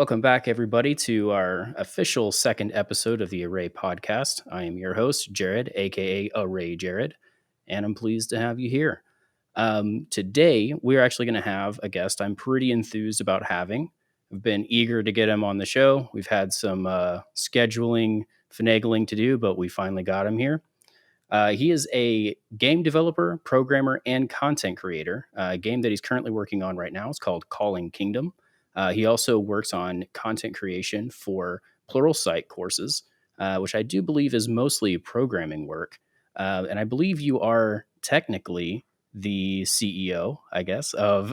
Welcome back, everybody, to our official second episode of the Array podcast. I am your host, Jared, aka Array Jared, and I'm pleased to have you here. Today, we're actually going to have a guest I'm pretty enthused about having. I've been eager to get him on the show. We've had some scheduling, finagling to do, but we finally got him here. He is a game developer, programmer, and content creator. A game that he's currently working on right now is called Kalling Kingdom. He also works on content creation for Pluralsight courses, which I do believe is mostly programming work. And I believe you are technically the CEO, I guess, of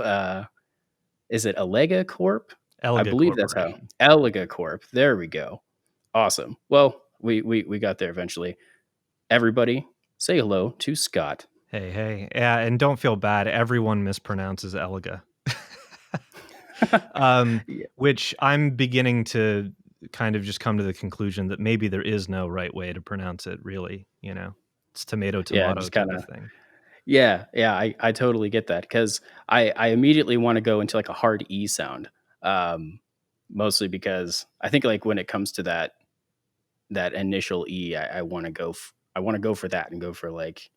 is it Allega Corp? I Elega believe that's how Corporation. Allega Corp. There we go. Awesome. Well, we got there eventually. Everybody, say hello to Scott. Hey. Yeah, and don't feel bad. Everyone mispronounces Elega. Yeah. Which I'm beginning to kind of just come to the conclusion that maybe there is no right way to pronounce it, really. It's tomato, Yeah, tomato just type kind of of. thing. Yeah. I totally get that because I immediately want to go into like a hard E sound, um, mostly because I think like when it comes to that initial E, I want to I want to go for that and go for like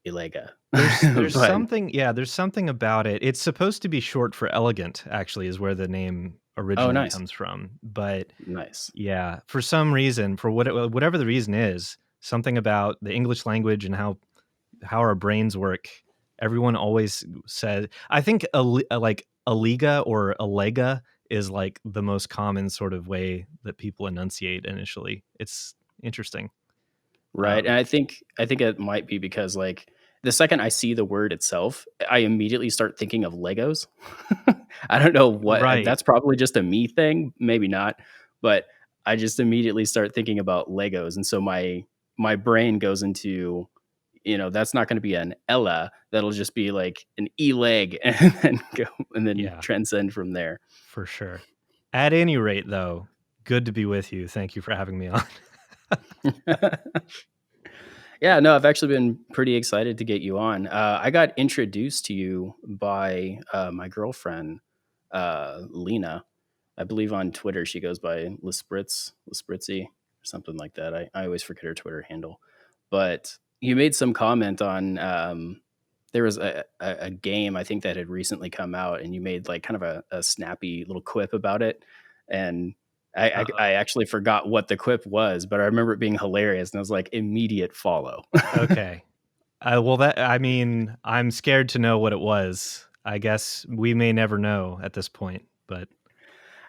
Ilega. There's But there's something about it. It's supposed to be short for elegant, actually, is where the name oh, originally nice, comes from. But nice, yeah, for some reason, for whatever the reason is, something about the English language and how our brains work. Everyone always said, I think like Aliga or Alega is like the most common sort of way that people enunciate initially. It's interesting. right. And Um, I think it might be because like the second I see the word itself, I immediately start thinking of Legos. I don't know what right. that's probably just a me thing, maybe not, but I just immediately start thinking about Legos, and so my brain goes into, that's not going to be an Ella, that'll just be like an E leg, and then Yeah, transcend from there. for sure. At any rate, though, good to be with you. Thank you for having me on. Yeah, no, I've actually been pretty excited to get you on. I got introduced to you by my girlfriend, Lena. I believe on Twitter she goes by Lispritzy, or something like that. I always forget her Twitter handle. But you made some comment on there was a game I think that had recently come out, and you made like kind of a snappy little quip about it. And I Uh-oh. actually forgot what the quip was, but I remember it being hilarious, and I was like, immediate follow. Okay. Well, I mean, I'm scared to know what it was. I guess we may never know at this point, but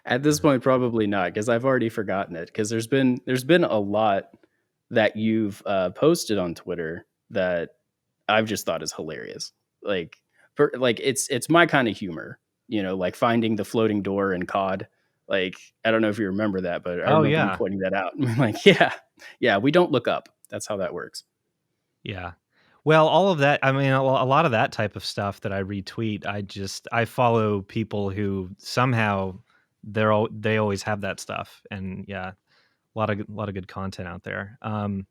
At this point, probably not, because I've already forgotten it. Because there's been a lot that you've posted on Twitter that I've just thought is hilarious. Like, like it's my kind of humor, like finding the floating door in COD. Like, I don't know if you remember that, but I oh remember you yeah. pointing that out. I'm like, yeah, we don't look up. That's how that works. Yeah. Well, all of that, I mean, a lot of that type of stuff that I retweet, I follow people who somehow they always have that stuff. And yeah, a lot of good content out there. I'm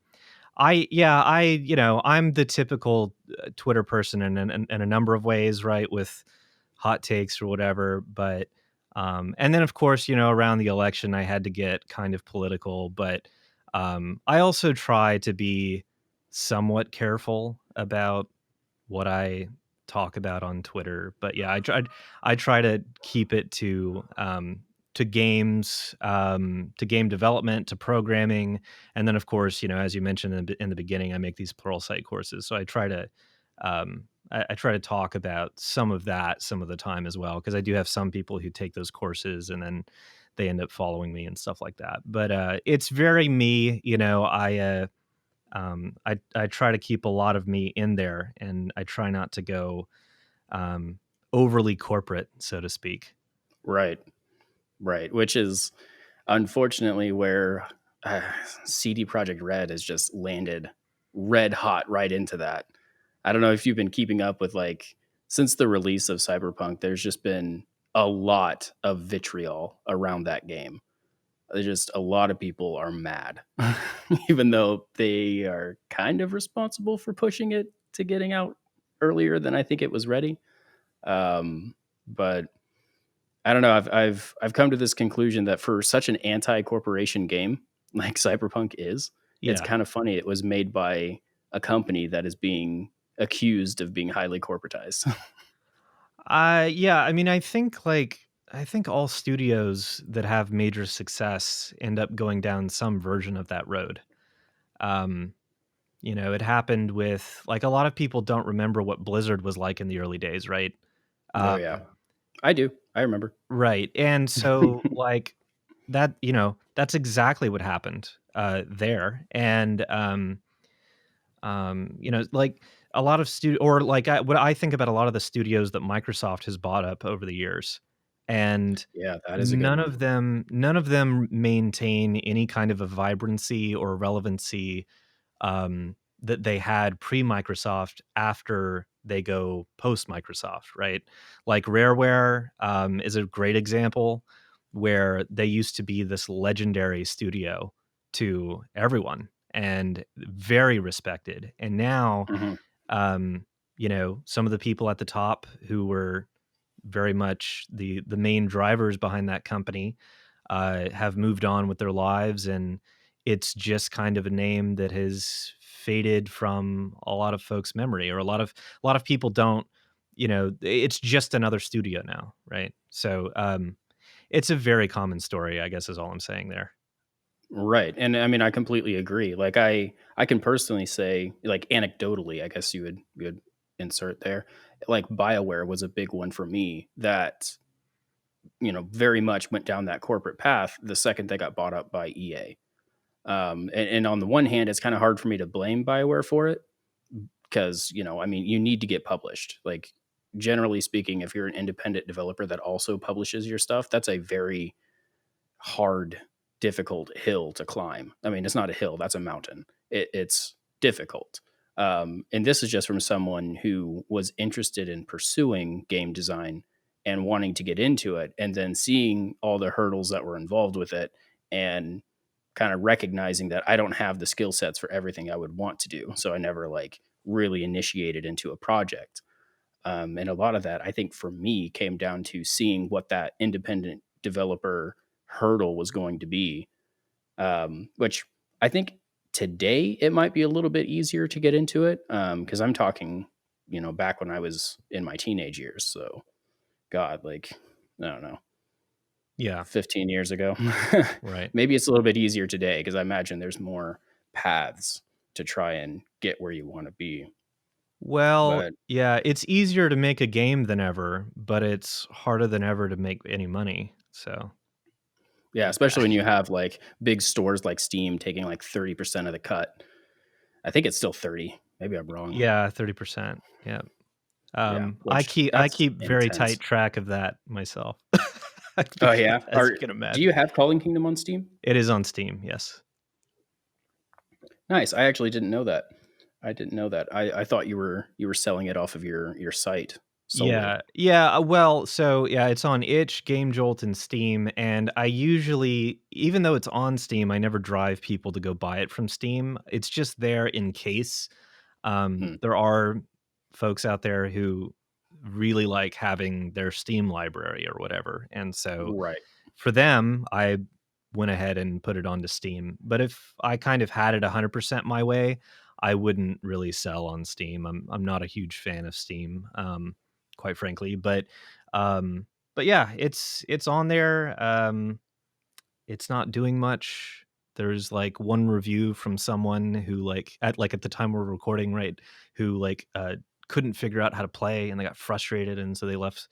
the typical Twitter person in a number of ways, right? With hot takes or whatever, but and then of course, around the election I had to get kind of political, but I also try to be somewhat careful about what I talk about on Twitter. But yeah, I try to keep it to games, to game development, to programming, and then of course, as you mentioned in the beginning, I make these Pluralsight courses, so I try to talk about some of that some of the time as well, because I do have some people who take those courses and then they end up following me and stuff like that. But it's very me, I try to keep a lot of me in there, and I try not to go um, overly corporate, so to speak. Right, right. Which is unfortunately where uh, CD Project Red has just landed red hot right into that. I don't know if you've been keeping up with like since the release of Cyberpunk, there's just been a lot of vitriol around that game. There's just a lot of people are mad, even though they are kind of responsible for pushing it to getting out earlier than I think it was ready. But I don't know. I've come to this conclusion that for such an anti-corporation game like Cyberpunk is, it's Yeah. kind of funny. It was made by a company that is being accused of being highly corporatized. Yeah, I mean, I think all studios that have major success end up going down some version of that road. Um, it happened with like a lot of people don't remember what Blizzard was like in the early days, right? Oh yeah, Um, I do. I remember. right. And so like that, that's exactly what happened there. And like a lot of or like what I think about a lot of the studios that Microsoft has bought up over the years, and Yeah, that is a good one. none of them maintain any kind of a vibrancy or relevancy that they had pre-Microsoft after they go post-Microsoft, right? Like Rareware is a great example where they used to be this legendary studio to everyone and very respected. And now, Mhm. um, some of the people at the top who were very much the main drivers behind that company have moved on with their lives, and it's just kind of a name that has faded from a lot of folks' memory, or a lot of people don't. It's just another studio now, right? So it's a very common story, I guess, is all I'm saying there. Right, and I mean, I completely agree. Like, I can personally say, like, anecdotally, I guess you would insert there, like, BioWare was a big one for me that, very much went down that corporate path the second they got bought up by EA. And on the one hand, it's kinda hard for me to blame BioWare for it because, I mean, you need to get published. Like, generally speaking, if you're an independent developer that also publishes your stuff, that's a very hard, difficult hill to climb. I mean, it's not a hill, that's a mountain. It's difficult. And this is just from someone who was interested in pursuing game design and wanting to get into it, and then seeing all the hurdles that were involved with it, and kind of recognizing that I don't have the skill sets for everything I would want to do. So I never like really initiated into a project. And a lot of that, I think, for me, came down to seeing what that independent developer hurdle was going to be, which I think today it might be a little bit easier to get into it because I'm talking, back when I was in my teenage years. So, God, like, I don't know, Yeah, 15 years ago. right. Maybe it's a little bit easier today because I imagine there's more paths to try and get where you want to be. Well, But yeah, it's easier to make a game than ever, but it's harder than ever to make any money. So, yeah, especially when you have like big stores like Steam taking like 30% of the cut. I think it's still 30. Maybe I'm wrong. yeah, 30%. Yeah. Yeah, I which keep that's very tight intense. track of that myself. Oh Because yeah. as you can Do you imagine. have Calling Kingdom on Steam? It is on Steam, yes. Nice. I actually didn't know that. I didn't know that. I thought you were selling it off of your site solely. Yeah, yeah, well, so, yeah, it's on itch, gamejolt, and Steam, and I usually even though it's on Steam, I never drive people to go buy it from Steam. It's just there in case. Hmm. There are folks out there who really like having their Steam library or whatever, and so Right. for them, I went ahead and put it onto Steam. But if I kind of had it 100% my way, I wouldn't really sell on Steam. I'm not a huge fan of Steam, quite frankly. Um, but yeah, it's on there. It's not doing much. There's, like, one review from someone who, at the time we're recording, right, who, couldn't figure out how to play, and they got frustrated, and so they left,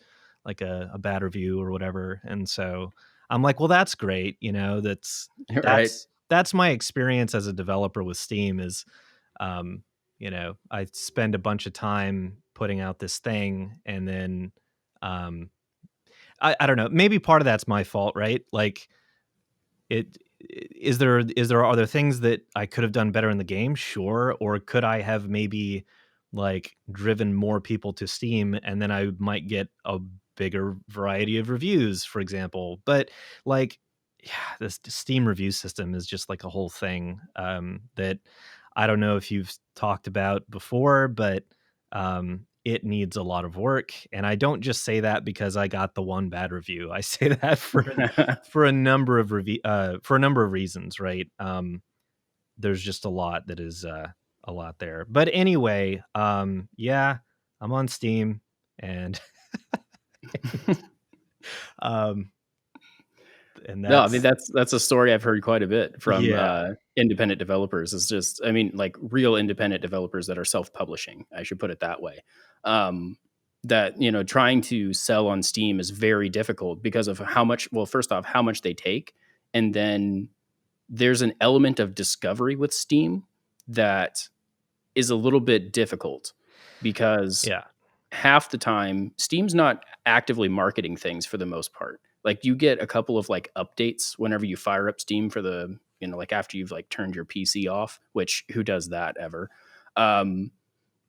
like, a bad review or whatever, and so I'm like, "Well, that's great," Right. that's my experience as a developer with Steam is, I spend a bunch of time putting out this thing, and then, um, I don't know, maybe part of that's my fault, right? Like, it is there other things that I could have done better in the game? Sure. Or could I have maybe, like, driven more people to Steam, and then I might get a bigger variety of reviews, for example? But, like, yeah, this Steam review system is just, like, a whole thing, that I don't know if you've talked about before, but, it needs a lot of work. And I don't just say that because I got the one bad review. I say that for a number of for a number of reasons, right? There's just a lot that is a lot there. But anyway, yeah, I'm on Steam, and um and No, I mean, that's that's a story I've heard quite a bit from, yeah. independent developers. It's just I mean, like, real independent developers that are self-publishing, I should put it that way. Um, that, trying to sell on Steam is very difficult because of how much well, first off, how much they take, and then there's an element of discovery with Steam that is a little bit difficult because Yeah. half the time Steam's not actively marketing things for the most part. Like you get a couple of like updates whenever you fire up Steam for the, like after you've like turned your PC off, which who does that ever? Um,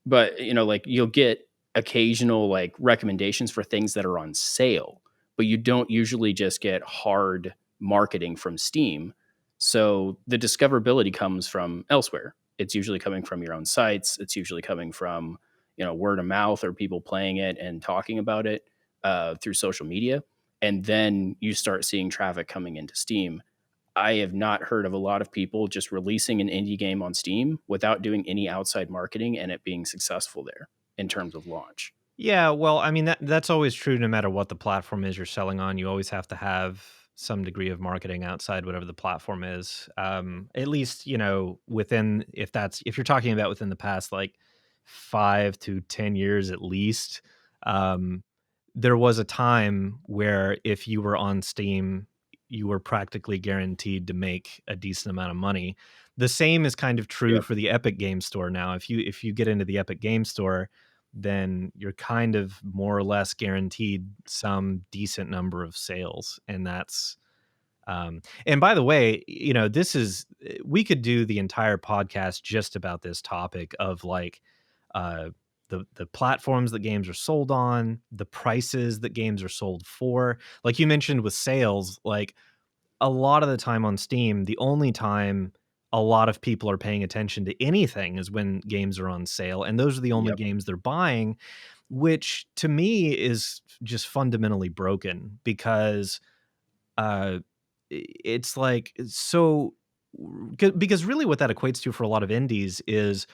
but, like, you'll get occasional, like, recommendations for things that are on sale, but you don't usually just get hard marketing from Steam. So, the discoverability comes from elsewhere. It's usually coming from your own sites. It's usually coming from, word of mouth or people playing it and talking about it, through social media, and then you start seeing traffic coming into Steam. I have not heard of a lot of people just releasing an indie game on Steam without doing any outside marketing and it being successful there in terms of launch. Yeah, well, I mean that's always true no matter what the platform is you're selling on. You always have to have some degree of marketing outside whatever the platform is. At least, within if you're talking about within the past like 5 to 10 years at least, um, there was a time where if you were on Steam, you were practically guaranteed to make a decent amount of money. The same is kind of true Yep. for the Epic Game Store now. If you get into the Epic Game Store, then you're kind of more or less guaranteed some decent number of sales. And and by the way, this is, we could do the entire podcast just about this topic of like, uh, the platforms that games are sold on, the prices that games are sold for. Like you mentioned with sales, like a lot of the time on Steam, the only time a lot of people are paying attention to anything is when games are on sale, and those are the only Yep. games they're buying, which to me is just fundamentally broken because uh it's like so because really what that equates to for a lot of indies is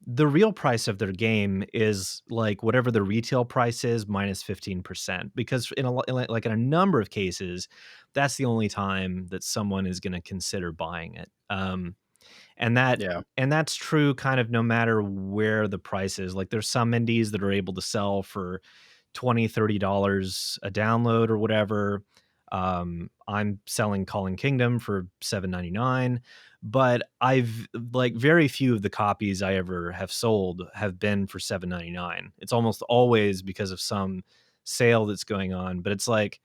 the real price of their game is like whatever the retail price is minus 15%, because like in a number of cases that's the only time that someone is going to consider buying it. And that Yeah. and that's true kind of no matter where the price is. Like there's some indies that are able to sell for 20, $30 a download or whatever. I'm selling Calling Kingdom for 7.99, but I've like very few of the copies I ever have sold have been for 7.99. It's almost always because of some sale that's going on, but it's like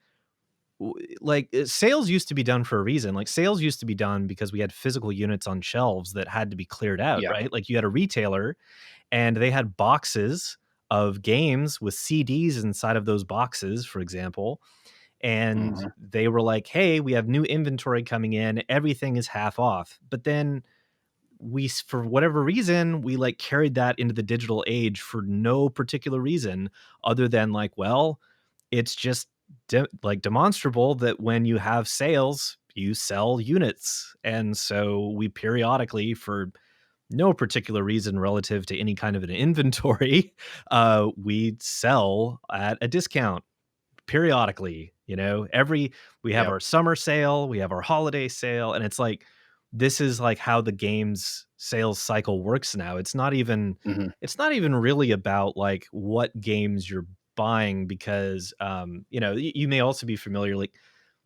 sales used to be done for a reason. Like sales used to be done because we had physical units on shelves that had to be cleared out, Yeah. right? Like you had a retailer and they had boxes of games with CDs inside of those boxes, for example. And Mhm. they were like, hey, we have new inventory coming in. Everything is half off. But then for whatever reason, we like carried that into the digital age for no particular reason other than like, well, it's just like demonstrable that when you have sales, you sell units. And so we periodically, for no particular reason relative to any kind of an inventory, we sell at a discount periodically. We have Yep. our summer sale, we have our holiday sale, and it's like this is like how the game's sales cycle works now. Mhm. It's not even really about like what games you're buying, because you may also be familiar, like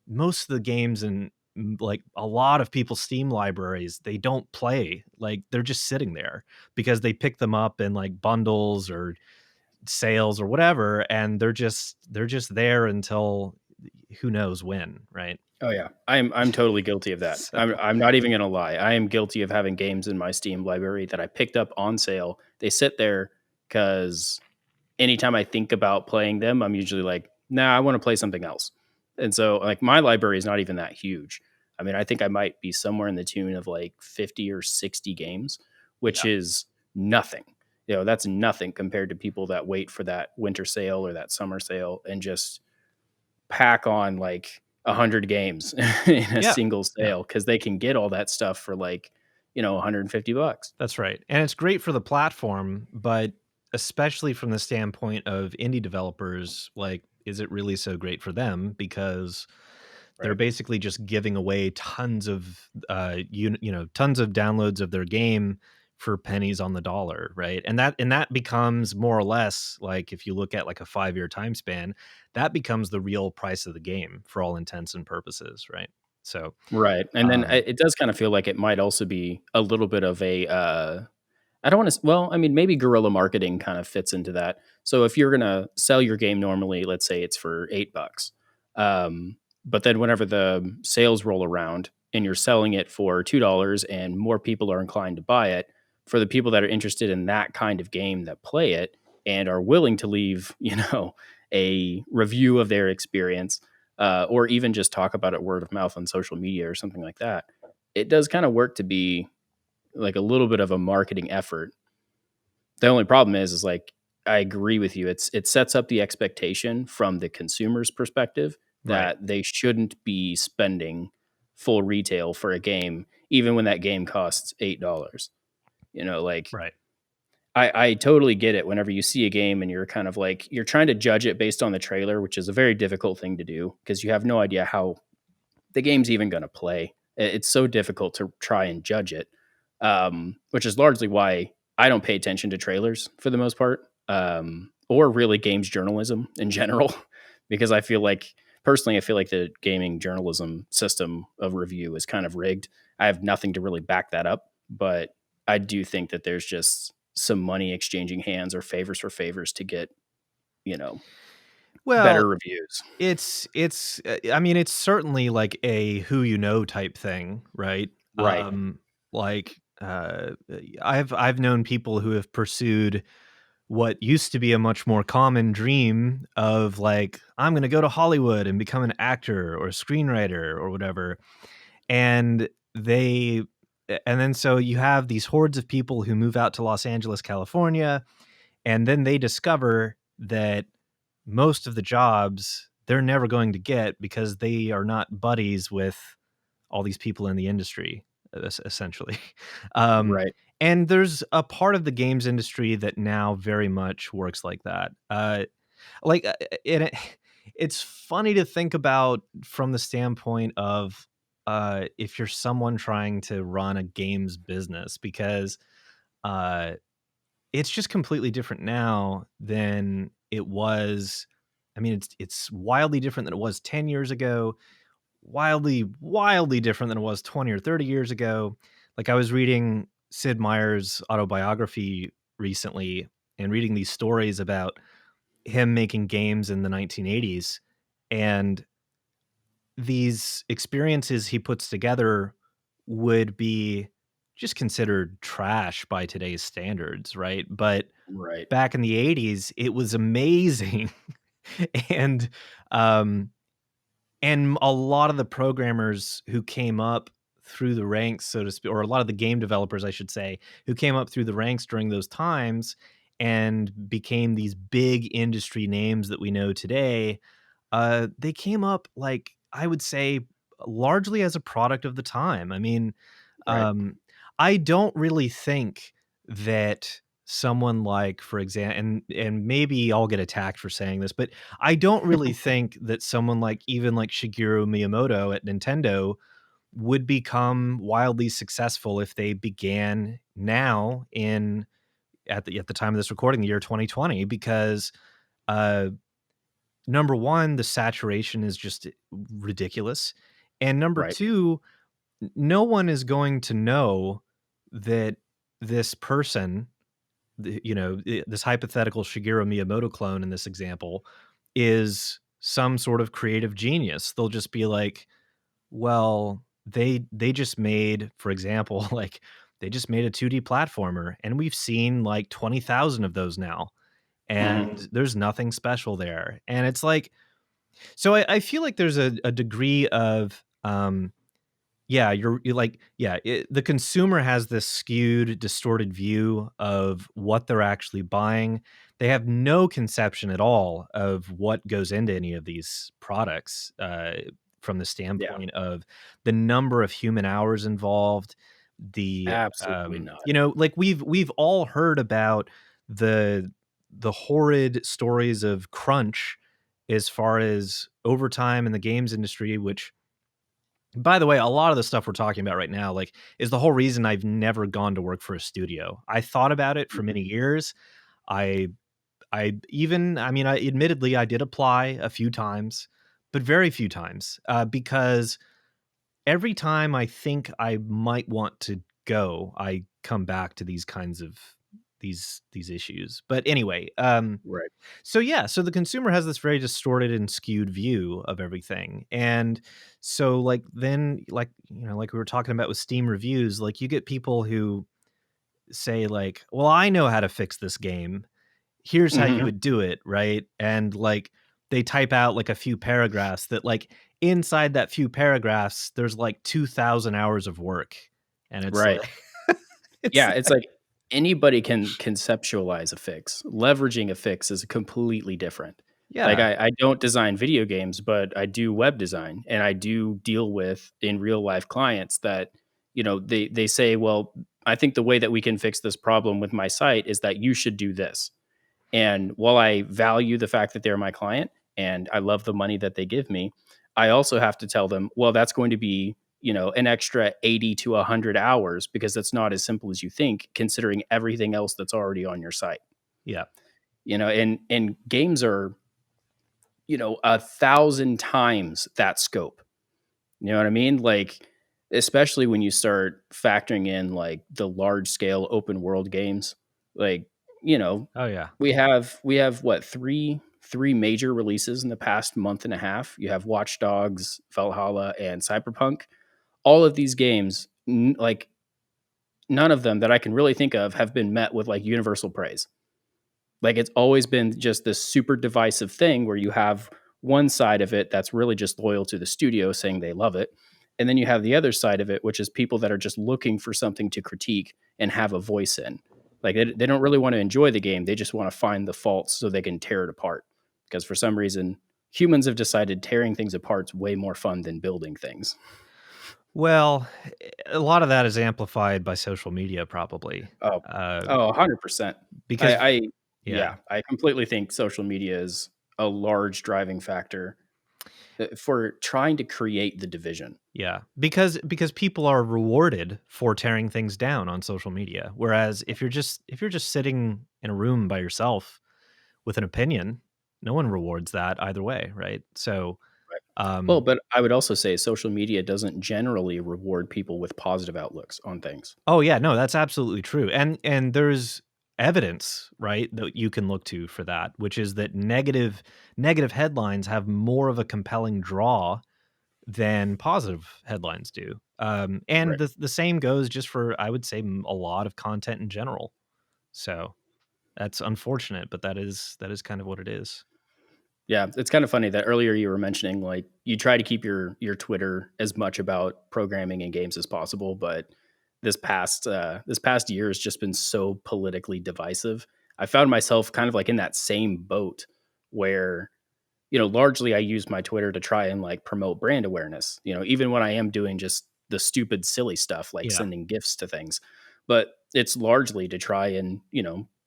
most of the games in like a lot of people's Steam libraries, they don't play. Like they're just sitting there because they pick them up in like bundles or sales or whatever, and they're just there until who knows when, right? Oh yeah. I'm totally guilty of that. So I'm not even gonna lie. I am guilty of having games in my Steam library that I picked up on sale. They sit there because anytime I think about playing them, I'm usually like, nah, I want to play something else. And so, like, my library is not even that huge. I mean, I think I might be somewhere in the tune of like 50 or 60 games, which yeah. is nothing. That's nothing compared to people that wait for that winter sale or that summer sale and just pack on like 100 games in a Yeah. single Yeah. sale because they can get all that stuff for like, $150. That's right, and it's great for the platform, but especially from the standpoint of indie developers, like, is it really so great for them? Because they're Right. basically just giving away tons of, tons of downloads of their game for pennies on the dollar, right? And that becomes more or less like if you look at like a 5-year time span, that becomes the real price of the game for all intents and purposes, right? So, Right. And then um, it does kind of feel like it might also be a little bit of a I don't want to. Well, I mean, maybe guerrilla marketing kind of fits into that. So if you're gonna sell your game normally, let's say it's for $8, but then whenever the sales roll around and you're selling it for $2, and more people are inclined to buy it, for the people that are interested in that kind of game that play it and are willing to leave, a review of their experience, or even just talk about it word of mouth on social media or something like that, it does kind of work to be like a little bit of a marketing effort. The only problem is like I agree with you. It sets up the expectation from the consumer's perspective right, that they shouldn't be spending full retail for a game, even when that game costs $8. Like right. I totally get it whenever you see a game and you're kind of like you're trying to judge it based on the trailer, which is a very difficult thing to do because you have no idea how the game's even going to play. It's so difficult to try and judge it, which is largely why I don't pay attention to trailers for the most part, or really games journalism in general, because I feel like the gaming journalism system of review is kind of rigged. I have nothing to really back that up, but I do think that there's just some money exchanging hands or favors for favors to get, you know, Well, better reviews. I mean, it's certainly like a who you know type thing, right? Right. Like, I've known people who have pursued what used to be a much more common dream of like, I'm gonna go to Hollywood and become an actor or a screenwriter or whatever. And they and then so you have these hordes of people who move out to Los Angeles, California, and then they discover that most of the jobs they're never going to get because they are not buddies with all these people in the industry, essentially. Um, Right. and there's a part of the games industry that now very much works like that. Like, and it's funny to think about from the standpoint of if you're someone trying to run a games business, because uh, it's just completely different now than it was. I mean, it's wildly different than it was 10 years ago, wildly different than it was 20 or 30 years ago. Like, I was reading Sid Meier's autobiography recently and reading these stories about him making games in the 1980s, and these experiences he puts together would be just considered trash by today's standards, right? But Right. back in the 80s, it was amazing. and um and a lot of the programmers who came up through the ranks, so to speak, or a lot of the game developers, I should say, who came up through the ranks during those times and became these big industry names that we know today, they came up, like, I would say, largely as a product of the time. I mean, Right. um, I don't really think that someone like, for example, and maybe I'll get attacked for saying this, but I don't really think that someone like even like Shigeru Miyamoto at Nintendo would become wildly successful if they began now in at the time of this recording, the year 2020, because uh number one, the saturation is just ridiculous. And number Right. two, no one is going to know that this person, this hypothetical Shigeru Miyamoto clone in this example, is some sort of creative genius. They'll just be like, well, they just made, for example, like they just made a 2D platformer, and we've seen like 20,000 of those now, Mhm. and there's nothing special there. And it's like, so I feel like there's a degree of Yeah, you're like, yeah, the consumer has this skewed, distorted view of what they're actually buying. They have no conception at all of what goes into any of these products, from the Yeah, standpoint of the number of human hours involved. absolutely not. Like we've all heard about the the horrid stories of crunch as far as overtime in the games industry, which, by the way, a lot of the stuff we're talking about right now, like, is the whole reason I've never gone to work for a studio. I thought about it for Mhm. many years. I I mean, I admittedly I did apply a few times, but very few times, because every time I think I might want to go, I come back to these kinds of these issues. But anyway, Right. so yeah, so the consumer has this very distorted and skewed view of everything. And so like then like like we were talking about with Steam reviews, like you get people who say like, "Well, I know how to fix this game. Here's how you Mhm. would do it," right? And like they type out like a few paragraphs that like inside that few paragraphs there's like 2,000 hours of work. And it's Right. like it's Yeah, it's like anybody can conceptualize a fix. Leveraging a fix is completely different. Like, yeah, I don't design video games, but I do web design, and I do deal with, in real life, clients that, they say, "Well, I think the way that we can fix this problem with my site is that you should do this." And while I value the fact that they're my client and I love the money that they give me, I also have to tell them, well, that's going to be, an extra 80 to 100 hours because that's not as simple as you think, considering everything else that's already on your site. yeah, And games are, 1,000 times that scope. You know what I mean? Like, especially when you start factoring in like the large scale open world games, like, you know, oh yeah, we have what, three major releases in the past month and a half. You have Watch Dogs, Valhalla, and Cyberpunk. All of these games, like none of them that I can really think of have been met with like universal praise. Like, it's always been just this super divisive thing where you have one side of it that's really just loyal to the studio saying they love it. And then you have the other side of it, which is people that are just looking for something to critique and have a voice in. Like, they don't really want to enjoy the game. They just want to find the faults so they can tear it apart. Because for some reason, humans have decided tearing things apart is way more fun than building things. well, a lot of that is amplified by social media probably, Oh, uh, 100%. because I yeah, yeah, I completely think social media is a large driving factor for trying to create the division. yeah, because people are rewarded for tearing things down on social media, whereas if you're just sitting in a room by yourself with an opinion, no one rewards that either way, right? So, Right. Well, um but I would also say social media doesn't generally reward people with positive outlooks on things. oh, yeah, no, that's absolutely true, and there's evidence, right, that you can look to for that, which is that negative headlines have more of a compelling draw than positive headlines do. And Right. the same goes just for, I would say, a lot of content in general. So that's unfortunate, but that is kind of what it is. Yeah, it's kind of funny that earlier you were mentioning like you try to keep your Twitter as much about programming and games as possible, but this past year has just been so politically divisive. I found myself kind of like in that same boat where largely I use my Twitter to try and like promote brand awareness, even when I am doing just the stupid, silly stuff like Yeah, sending gifts to things. But it's largely to try and,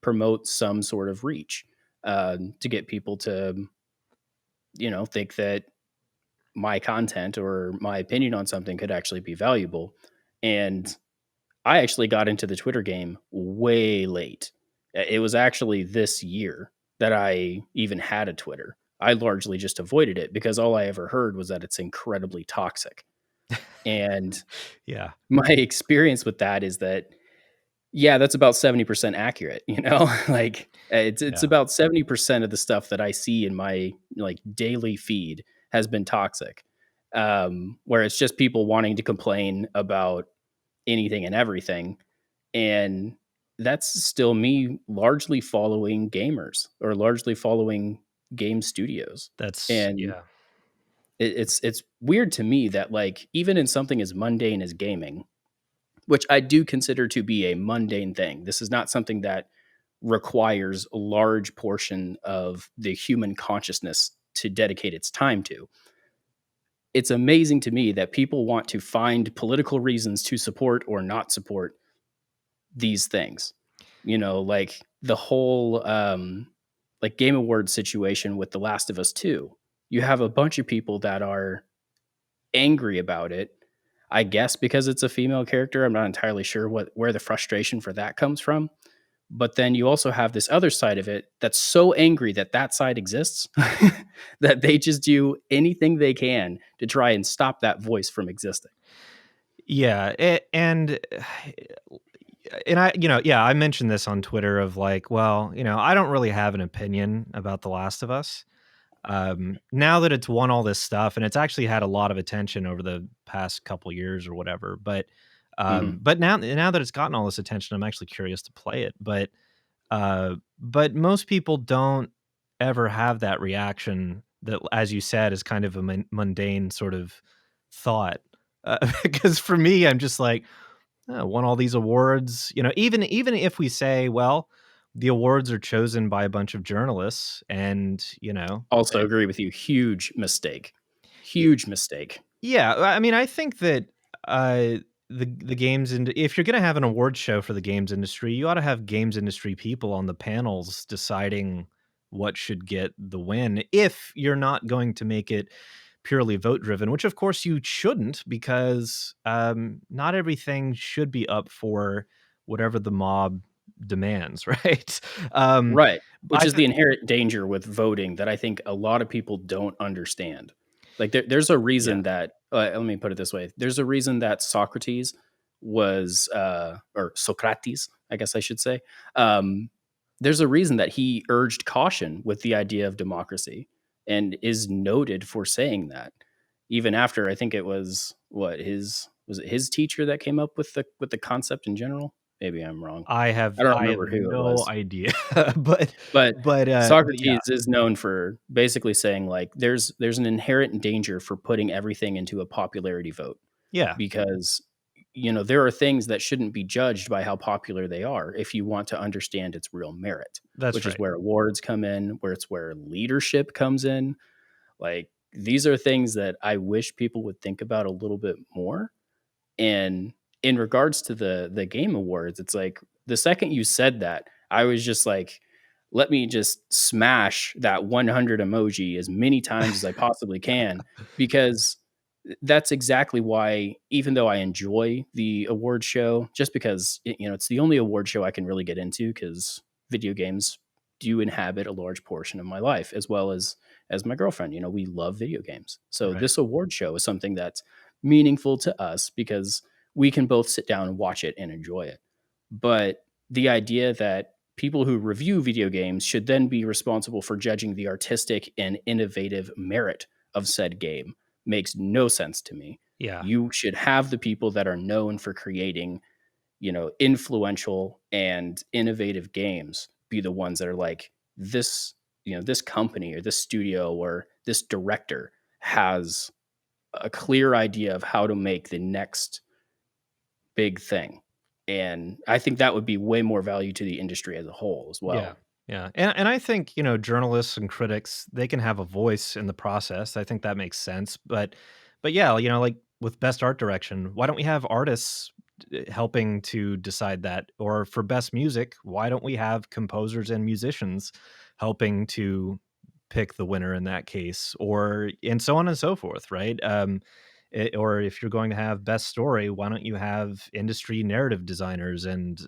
promote some sort of reach to get people to, think that my content or my opinion on something could actually be valuable. And I actually got into the Twitter game way late. It was actually this year that I even had a Twitter. I largely just avoided it because all I ever heard was that it's incredibly toxic. And yeah, my experience with that is that, yeah, that's about 70% accurate, Like, it's yeah. about 70% of the stuff that I see in my, like, daily feed has been toxic, where it's just people wanting to complain about anything and everything, and that's still me largely following gamers or largely following game studios. That's And yeah. It's weird to me that, like, even in something as mundane as gaming, which I do consider to be a mundane thing. This is not something that requires a large portion of the human consciousness to dedicate its time to. It's amazing to me that people want to find political reasons to support or not support these things. You know, like the whole like Game Awards situation with The Last of Us 2. You have a bunch of people that are angry about it. I guess because it's a female character. I'm not entirely sure where the frustration for that comes from. But then you also have this other side of it that's so angry that that side exists that they just do anything they can to try and stop that voice from existing. Yeah, and I, yeah, I mentioned this on Twitter of like, well, I don't really have an opinion about The Last of Us. Now that it's won all this stuff, and it's actually had a lot of attention over the past couple years or whatever, Mhm. but now that it's gotten all this attention, I'm actually curious to play it. But most people don't ever have that reaction that, as you said, is kind of a mundane sort of thought. Because for me, I'm just like, "Oh, won all these awards." Even if we say, well, the awards are chosen by a bunch of journalists, and Also agree with you. Huge mistake. Huge mistake. yeah, I mean, I think that uh, the games, and if you're going to have an award show for the games industry, you ought to have games industry people on the panels deciding what should get the win. If you're not going to make it purely vote driven, which of course you shouldn't, because not everything should be up for whatever the mob demands, right? Um, Right, which I is th- the inherent danger with voting that I think a lot of people don't understand. Like, there's a yeah, reason that let me put it this way, there's a reason that Socrates was, or Socrates, I guess I should say, there's a reason that he urged caution with the idea of democracy and is noted for saying that. Even after, I think it was was it his teacher that came up with the concept in general? Maybe I'm wrong. I don't I have remember who it no was. idea, but But but yeah, Socrates is known for basically saying, like, there's an inherent danger for putting everything into a popularity vote yeah, because, there are things that shouldn't be judged by how popular they are if you want to understand its real merit, that's which is right. where awards come in, where it's where leadership comes in. Like, these are things that I wish people would think about a little bit more. And in regards to the game awards, it's like the second you said that, I was just like, let me just smash that 100 emoji as many times as I possibly can because that's exactly why, even though I enjoy the award show, just because it's the only award show I can really get into because video games do inhabit a large portion of my life as my girlfriend. We love video games, so Right. this award show is something that's meaningful to us because we can both sit down and watch it and enjoy it. But the idea that people who review video games should then be responsible for judging the artistic and innovative merit of said game makes no sense to me. Yeah. You should have the people that are known for creating, influential and innovative games be the ones that are like this company or this studio or this director has a clear idea of how to make the next big thing. And I think that would be way more value to the industry as a whole as Yeah. well. Yeah. And I think, journalists and critics, they can have a voice in the process. I think that makes sense. But yeah, like with best art direction, why don't we have artists helping to decide that? Or for best music, why don't we have composers and musicians helping to pick the winner in that case, or and so on and so forth, right? Or if you're going to have best story, why don't you have industry narrative designers and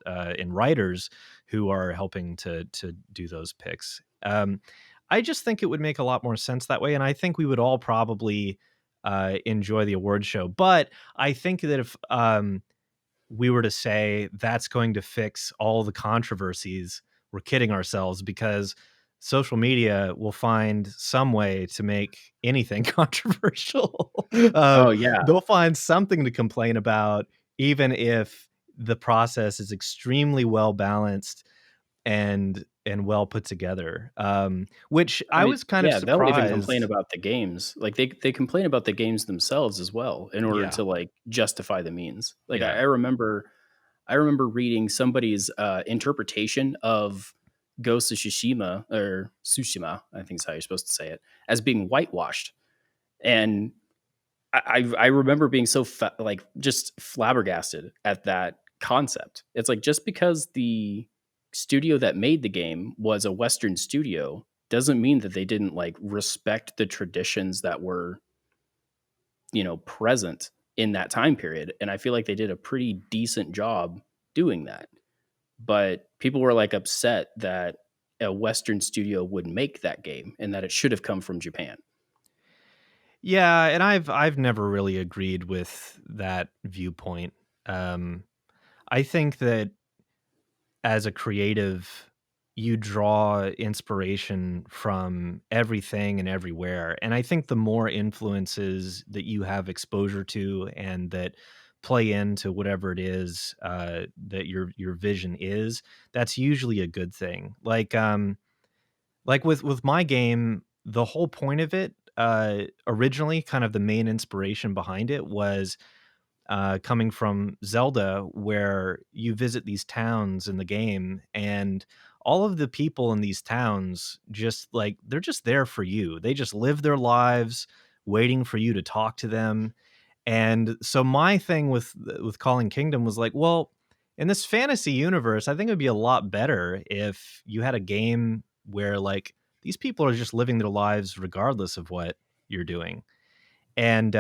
writers who are helping to do those picks? I just think it would make a lot more sense that way, and I think we would all probably enjoy the award show. But I think that if we were to say that's going to fix all the controversies, we're kidding ourselves, because social media will find some way to make anything controversial. Oh, yeah. They'll find something to complain about, even if the process is extremely well balanced and and well put together, which I I mean, was kind of yeah, they'll even complain surprised. about the games. Like, they complain about the games themselves as well in order Yeah, to, like, justify the means. Like, yeah. I remember reading somebody's, interpretation of Ghost of Tsushima or Tsushima, I think is how you're supposed to say it, as being whitewashed, and I remember being so like, just flabbergasted at that concept. It's like, just because the studio that made the game was a Western studio, doesn't mean that they didn't, like, respect the traditions that were, present in that time period, and I feel like they did a pretty decent job doing that. But people were, like, upset that a Western studio would make that game and that it should have come from Japan. Yeah, and I've never really agreed with that viewpoint. Um, I think that as a creative, you draw inspiration from everything and everywhere. And I think the more influences that you have exposure to and that play into whatever it is that your vision is, that's usually a good thing. Like with my game, the whole point of it, originally, kind of the main inspiration behind it was coming from Zelda, where you visit these towns in the game, and all of the people in these towns just like they're just there for you. They just live their lives waiting for you to talk to them. And so my thing with Calling Kingdom was like, well, in this fantasy universe, I think it would be a lot better if you had a game where like these people are just living their lives regardless of what you're doing. And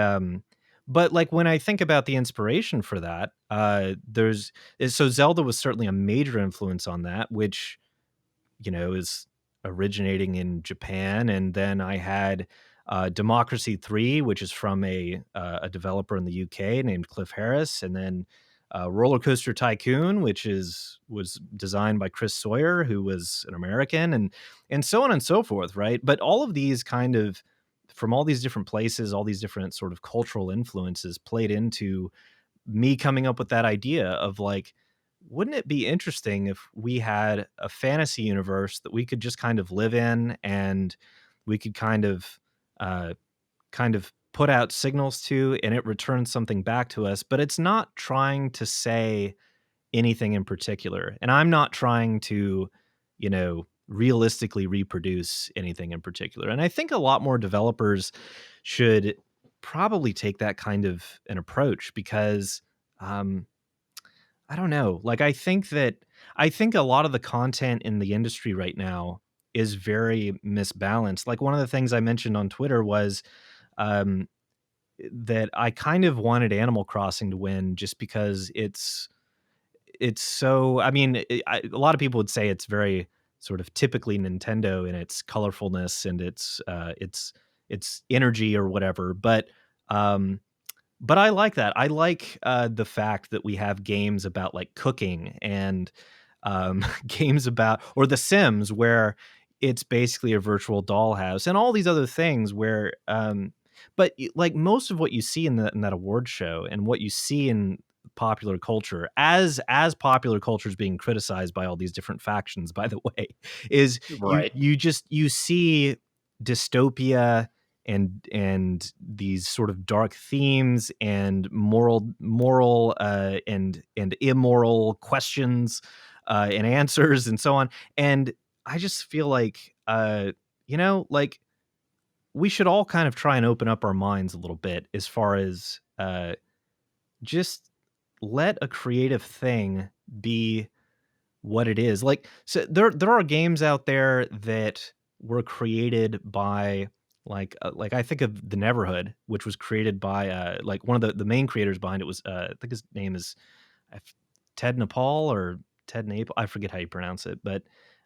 but like when I think about the inspiration for that, so Zelda was certainly a major influence on that, which is originating in Japan. And then I had Democracy 3, which is from a developer in the UK named Cliff Harris, and then Roller Coaster Tycoon, which was designed by Chris Sawyer, who was an American, and so on and so forth, right? But all of these kind of from all these different places, all these different sort of cultural influences played into me coming up with that idea of like, wouldn't it be interesting if we had a fantasy universe that we could just kind of live in and we could uh, kind of put out signals to and it returns something back to us, but it's not trying to say anything in particular. And I'm not trying to, realistically reproduce anything in particular. And I think a lot more developers should probably take that kind of an approach because um I don't know. Like I think a lot of the content in the industry right now is very misbalanced. Like one of the things I mentioned on Twitter was um that I kind of wanted Animal Crossing to win just because it's so I mean, a lot of people would say it's very sort of typically Nintendo in its colorfulness and its energy or whatever, but I like that. I like, the fact that we have games about, like, cooking and, games about or The Sims, where it's basically a virtual dollhouse, and all these other things where, but, like, most of what you see in that award show and what you see in popular culture as popular culture is being criticized by all these different factions, by the way, is Right. you see dystopia and these sort of dark themes and moral and immoral questions and answers and so on. And I just feel like like we should all kind of try and open up our minds a little bit as far as just let a creative thing be what it is. Like, so there are games out there that were created by like I think of The Neverhood, which was created by like one of the main creators behind it was I think his name is F- Ted Nepal or Ted Naples. I forget how you pronounce it,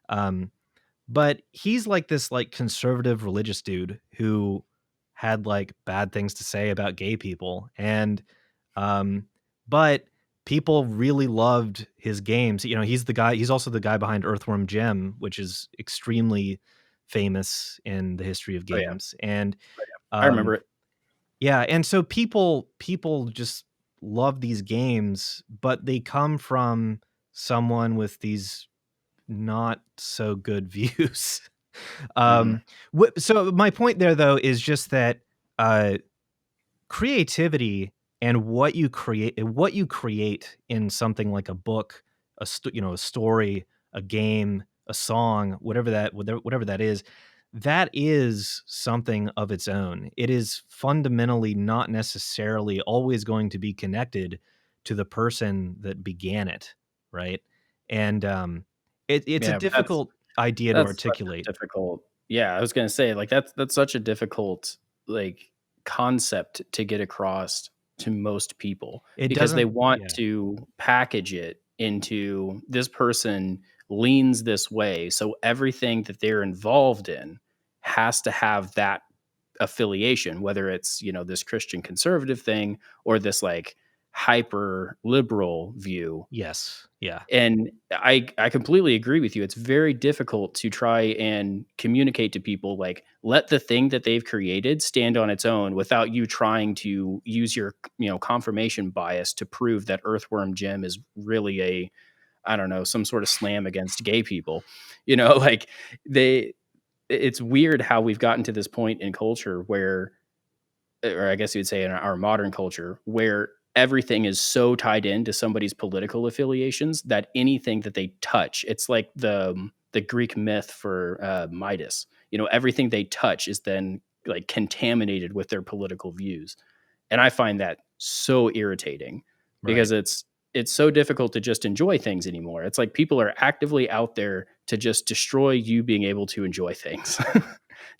um but he's like this like conservative religious dude who had like bad things to say about gay people and um but people really loved his games. He's also the guy behind Earthworm Jim, which is extremely famous in the history of Oh, yeah. games. And I remember um it. yeah, and so people just love these games, but they come from someone with these not so good views. Mhm. Um, so my point there though is just that uh, creativity and what you create in something like a book, a story, a game, a song, whatever that is, that is something of its own. It is fundamentally not necessarily always going to be connected to the person that began it, right? And it's a Yeah, but that's difficult idea to That's such articulate. a difficult yeah, I was gonna say, like, that's such a difficult, like, concept to get across to most people It because they doesn't, want yeah. to package it into this person leans this way, so everything that they're involved in has to have that affiliation, whether it's, this Christian conservative thing or this, like, hyper liberal view. Yes. Yeah. And I completely agree with you. It's very difficult to try and communicate to people, like, let the thing that they've created stand on its own without you trying to use your, confirmation bias to prove that Earthworm Jim is really a, I don't know, some sort of slam against gay people. Like, they it's weird how we've gotten to this point in culture where, or I guess you'd say in our modern culture, where everything is so tied into somebody's political affiliations that anything that they touch, it's like the Greek myth for Midas. Everything they touch is then like contaminated with their political views, and I find that so irritating Right. because it's so difficult to just enjoy things anymore. It's like people are actively out there to just destroy you being able to enjoy things.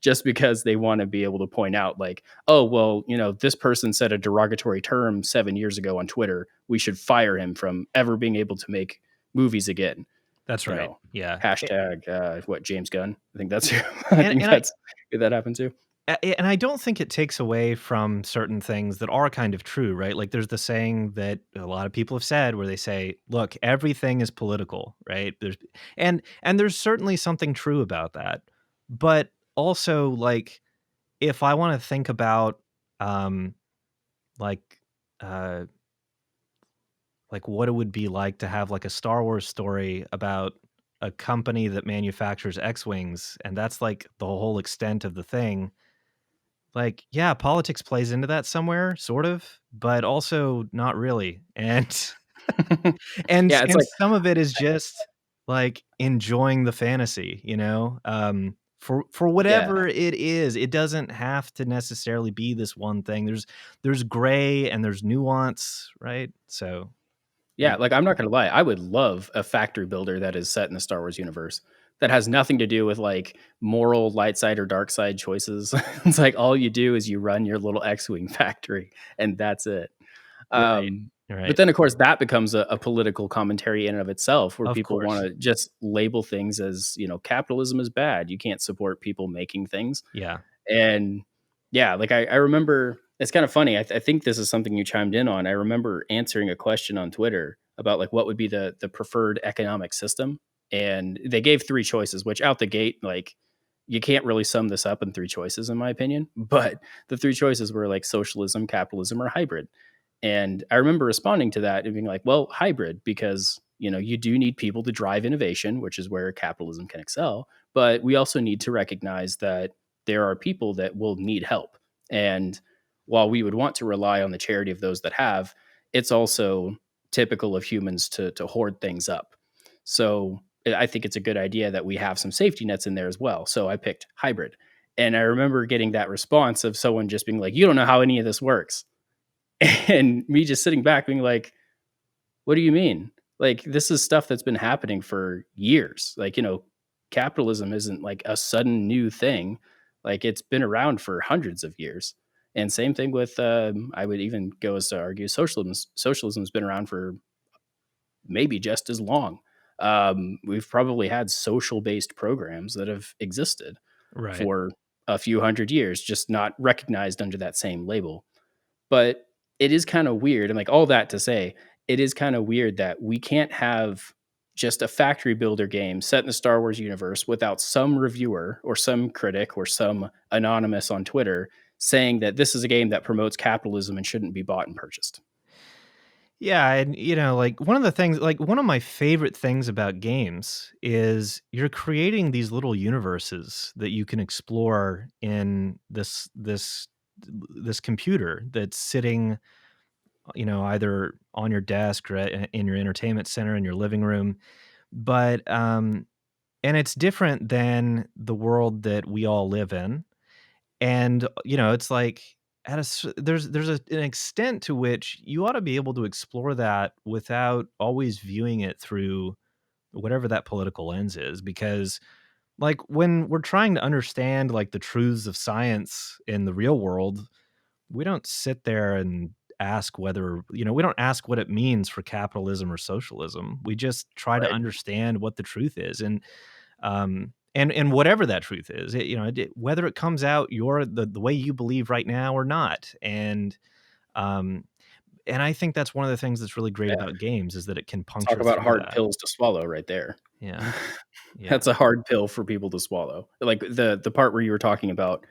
Just because they want to be able to point out, like, oh, well, this person said a derogatory term 7 years ago on Twitter. We should fire him from ever being able to make movies again. That's You right. know, Yeah. hashtag what, James Gunn. I think that's I And think and I that's who that happened to. and I don't think it takes away from certain things that are kind of true, right? Like there's the saying that a lot of people have said where they say, "Look, everything is political," right? And there's certainly something true about that. But also like if I want to think about um like uh like what it would be like to have like a Star Wars story about a company that manufactures X-wings and that's like the whole extent of the thing. Like, yeah, politics plays into that somewhere, sort of, but also not really. And Yeah, it's and like some of it is just like enjoying the fantasy, for yeah. whatever it is. It doesn't have to necessarily be this one thing. There's gray and there's nuance, right? So, Yeah, like, I'm not gonna lie, I would love a factory builder that is set in the Star Wars universe, that has nothing to do with, like, moral light side or dark side choices. It's like all you do is you run your little X-wing factory, and that's it. right, Um, but right. then, of course, that becomes a political commentary in and of itself, where Of people course. wanna just label things as, capitalism is bad, you can't support people making things. Yeah. And yeah, like I remember it's kind of funny. I think this is something you chimed in on. I remember answering a question on Twitter about like what would be the preferred economic system, and they gave three choices. Which out the gate, like you can't really sum this up in three choices, in my opinion. But the three choices were like socialism, capitalism, or hybrid. And I remember responding to that and being like, well, hybrid, because you do need people to drive innovation, which is where capitalism can excel. But we also need to recognize that there are people that will need help. And while we would want to rely on the charity of those that have, it's also typical of humans to hoard things up. So I think it's a good idea that we have some safety nets in there as well. So I picked hybrid. And I remember getting that response of someone just being like, you don't know how any of this works. And me just sitting back being like, "What do you mean? Like, this is stuff that's been happening for years. Like, capitalism isn't like a sudden new thing. Like, it's been around for hundreds of years." And same thing with, I would even go as to argue socialism's been around for maybe just as long. We've probably had social-based programs that have existed Right. for a few hundred years, just not recognized under that same label. But it is kinda weird, and, like, all that to say, it is kinda weird that we can't have just a factory builder game set in the Star Wars universe without some reviewer or some critic or some anonymous on Twitter saying that this is a game that promotes capitalism and shouldn't be bought and purchased. Yeah, and, like, one of my favorite things about games is you're creating these little universes that you can explore in this computer that's sitting, either on your desk or in your entertainment center in your living room. But, and it's different than the world that we all live in. And, it's like at a s there's an extent to which you ought to be able to explore that without always viewing it through whatever that political lens is, because, like, when we're trying to understand, like, the truths of science in the real world, we don't sit there and ask whether we don't ask what it means for capitalism or socialism. We just try to Right. understand what the truth is, and whatever that truth is, whether it comes out the way you believe right now or not. Um, and I think that's one of the things that's really great Yeah. about games is that it can Talk puncture about through hard that. pills to swallow right there. Yeah, yeah, That's a hard pill for people to swallow. Like, the part where you were talking about,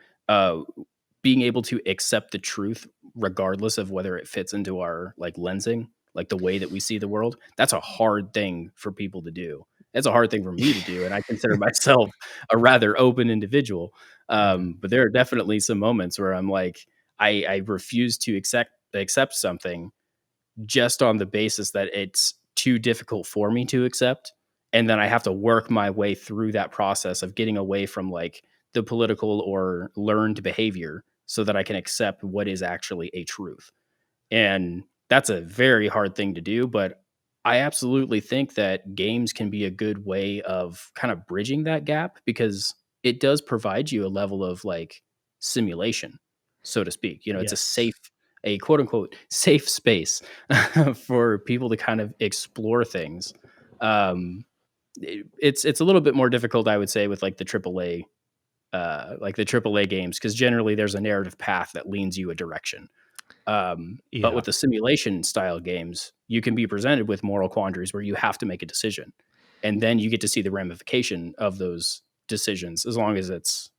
being able to accept the truth regardless of whether it fits into our, like, lensing, like, the way that we see the world, that's a hard thing for people to do. It's a hard thing for me to do, and I consider myself a rather open individual. yeah, But there are definitely some moments where I'm like, I refuse to accept something just on the basis that it's too difficult for me to accept, and then I have to work my way through that process of getting away from, like, the political or learned behavior so that I can accept what is actually a truth. And that's a very hard thing to do, but I absolutely think that games can be a good way of kind of bridging that gap because it does provide you a level of, like, simulation, so to speak. It's yes, a quote unquote safe space for people to kind of explore things. It's a little bit more difficult, I would say, with like the AAA games, because generally there's a narrative path that leans you a direction. But yeah. with the simulation style games, you can be presented with moral quandaries where you have to make a decision. And then you get to see the ramification of those decisions as long as it's,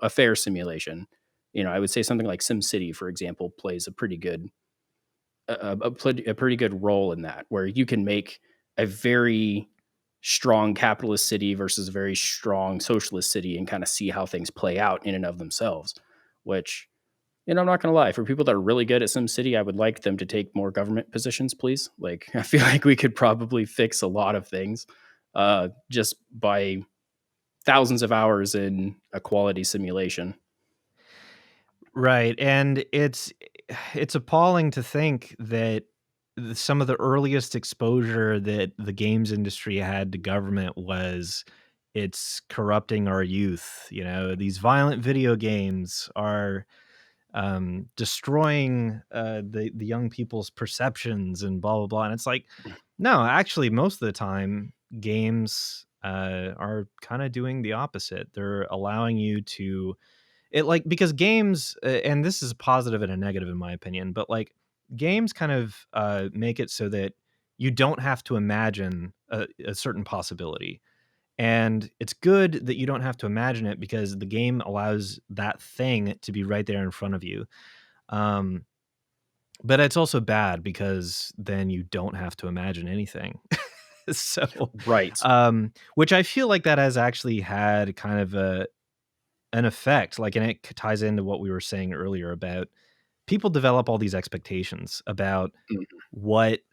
a fair simulation. I would say something like SimCity, for example, plays a pretty good role in that, where you can make a very strong capitalist city versus a very strong socialist city and kind of see how things play out in and of themselves, which I'm not gonna lie, for people that are really good at SimCity, I would like them to take more government positions, please. Like, I feel like we could probably fix a lot of things, just by thousands of hours in a quality simulation. Right, and it's appalling to think that some of the earliest exposure that the games industry had to government was it's corrupting our youth. These violent video games are destroying the young people's perceptions and blah blah blah. And it's like, no, actually, most of the time, games are kind of doing the opposite. They're allowing you to because games, and this is a positive and a negative in my opinion, but like games kind of make it so that you don't have to imagine a certain possibility. And it's good that you don't have to imagine it because the game allows that thing to be right there in front of you. Um, but it's also bad because then you don't have to imagine anything. So, Right. which I feel like that has actually had kind of an effect, like, and it ties into what we were saying earlier about people develop all these expectations about Mhm.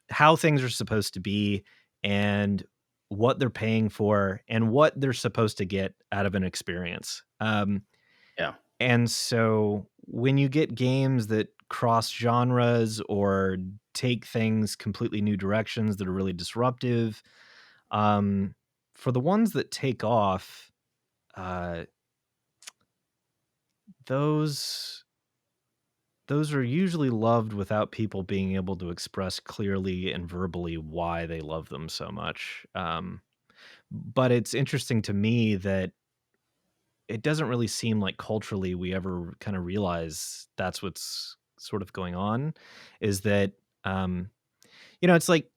how things are supposed to be and what they're paying for and what they're supposed to get out of an experience. Yeah. And so when you get games that cross genres or take things completely new directions that are really disruptive, um, for the ones that take off, uh, those those are usually loved without people being able to express clearly and verbally why they love them so much. But it's interesting to me that it doesn't really seem like culturally we ever kind of realize that's what's sort of going on. Is that um, it's like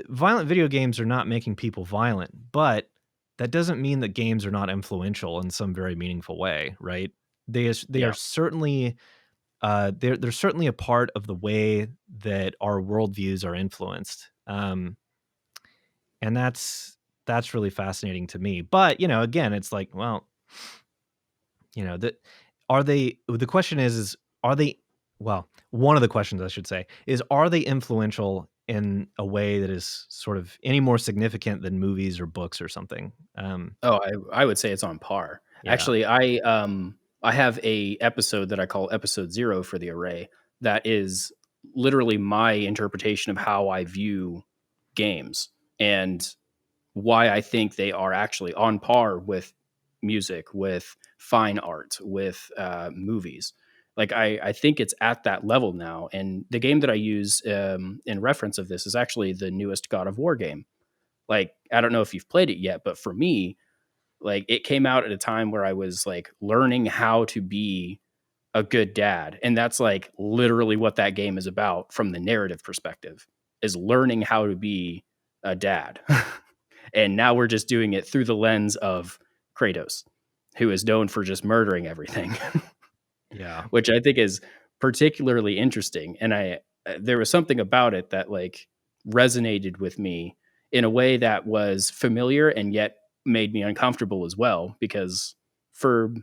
violent video games are not making people violent, but that doesn't mean that games are not influential in some very meaningful way, right? They are Yeah. certainly they're certainly a part of the way that our worldviews are influenced, and that's really fascinating to me. But again, it's like, well, that are they? The question is are they? Well, one of the questions I should say is, are they influential in a way that is sort of any more significant than movies or books or something? Oh, I would say it's on par. Yeah. Actually, I have a episode that I call episode 0 for the array that is literally my interpretation of how I view games and why I think they are actually on par with music, with fine art, with movies. Like I think it's at that level now. And the game that I use in reference of this is actually the newest God of War game. Like I don't know if you've played it yet, but for me, like it came out at a time where I was like learning how to be a good dad. And that's like literally what that game is about from the narrative perspective is learning how to be a dad. And now we're just doing it through the lens of Kratos, who is known for just murdering everything, Yeah. which I think is particularly interesting. And there was something about it that like resonated with me in a way that was familiar and yet made me uncomfortable as well because for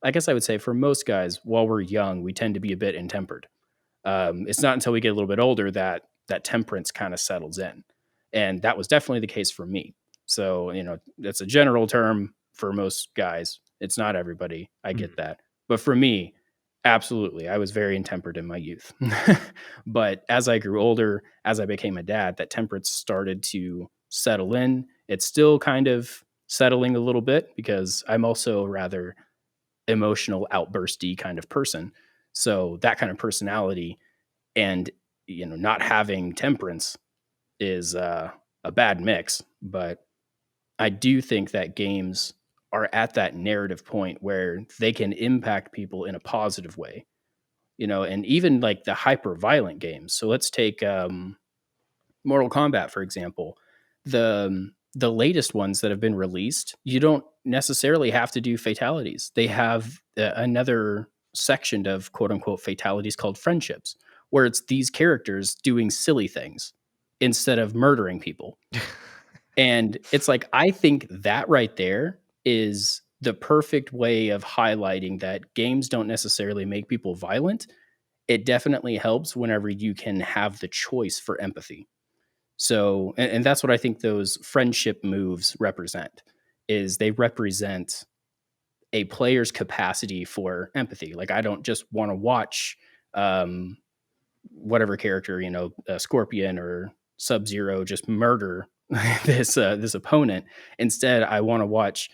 I guess I would say for most guys while we're young we tend to be a bit intempered. It's not until we get a little bit older that that temperance kind of settles in, and that was definitely the case for me. So that's a general term for most guys. It's not everybody. I get Mhm. that, but for me, absolutely, I was very intempered in my youth. But as I grew older, as I became a dad, that temperance started to settle in. It's still kind of settling a little bit because I'm also rather emotional, outbursty kind of person. So that kind of personality and not having temperance is a bad mix. But I do think that games are at that narrative point where they can impact people in a positive way. And even like the hyper violent games. So let's take Mortal Kombat, for example, the latest ones that have been released, you don't necessarily have to do fatalities. They have another section of quote unquote fatalities called friendships, where it's these characters doing silly things instead of murdering people. And it's like I think that right there is the perfect way of highlighting that games don't necessarily make people violent. It definitely helps whenever you can have the choice for empathy. So, and that's what I think those friendship moves represent, is they represent a player's capacity for empathy. Like, I don't just wanna watch, um, whatever character, Scorpion or Sub-Zero just murder this opponent. Instead, I wanna watch,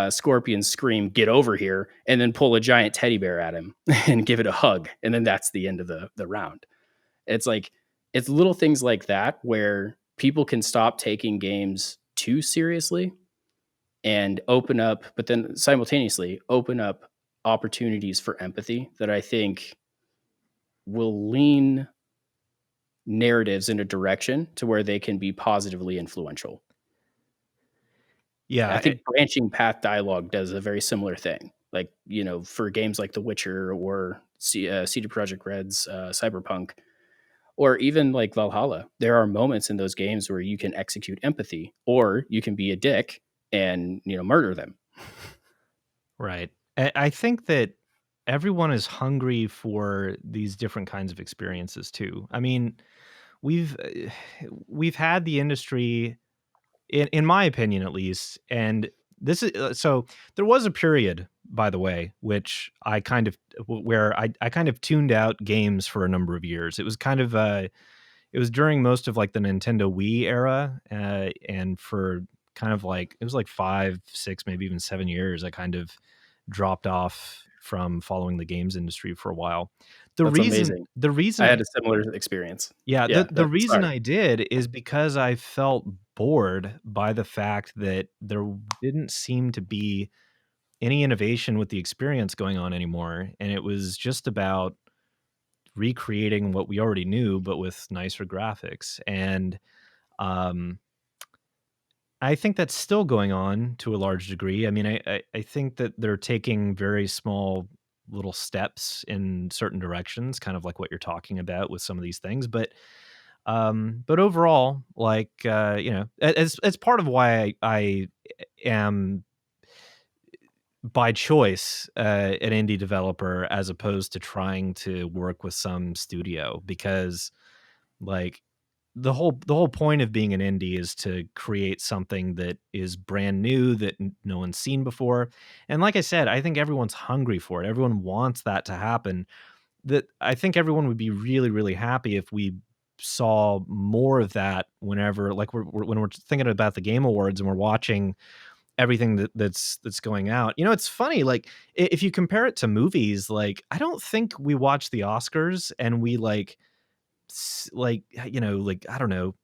Scorpion scream, "Get over here," and then pull a giant teddy bear at him and give it a hug, and then that's the end of the round. It's like it's little things like that where people can stop taking games too seriously and open up, but then simultaneously open up opportunities for empathy that I think will lean narratives in a direction to where they can be positively influential. I Yeah. think branching path dialogue does a very similar thing. Like, for games like The Witcher or CD Projekt Red's Cyberpunk, or even like Valhalla, there are moments in those games where you can execute empathy or you can be a dick and, murder them. Right. I think that everyone is hungry for these different kinds of experiences too. I mean, we've we've had the industry, in my opinion at least, and this is so there was a period, by the way, which I kind of where I kind of tuned out games for a number of years. It was kind of it was during most of like the Nintendo Wii era, and for kind of like it was like 5, 6, maybe even 7 years, I kind of dropped off from following the games industry for a while. The That's reason amazing. the I reason had a similar experience. yeah, Yeah, the reason sorry. I did is because I felt bored by the fact that there didn't seem to be any innovation with the experience going on anymore, and it was just about recreating what we already knew, but with nicer graphics. And um, I think that's still going on to a large degree. I mean, I think that they're taking very small. little steps in certain directions, kind of like what you're talking about with some of these things. But overall, like, as part of why I am by choice an indie developer as opposed to trying to work with some studio, because like the whole point of being an indie is to create something that is brand new, that no one's seen before. And like I said, I think everyone's hungry for it. Everyone wants that to happen. That I think everyone would be really, really happy if we saw more of that whenever, like, when we're thinking about the Game Awards and we're watching everything that's going out. It's funny, like, if you compare it to movies, like, I don't think we watch the Oscars and we like, like, I don't know,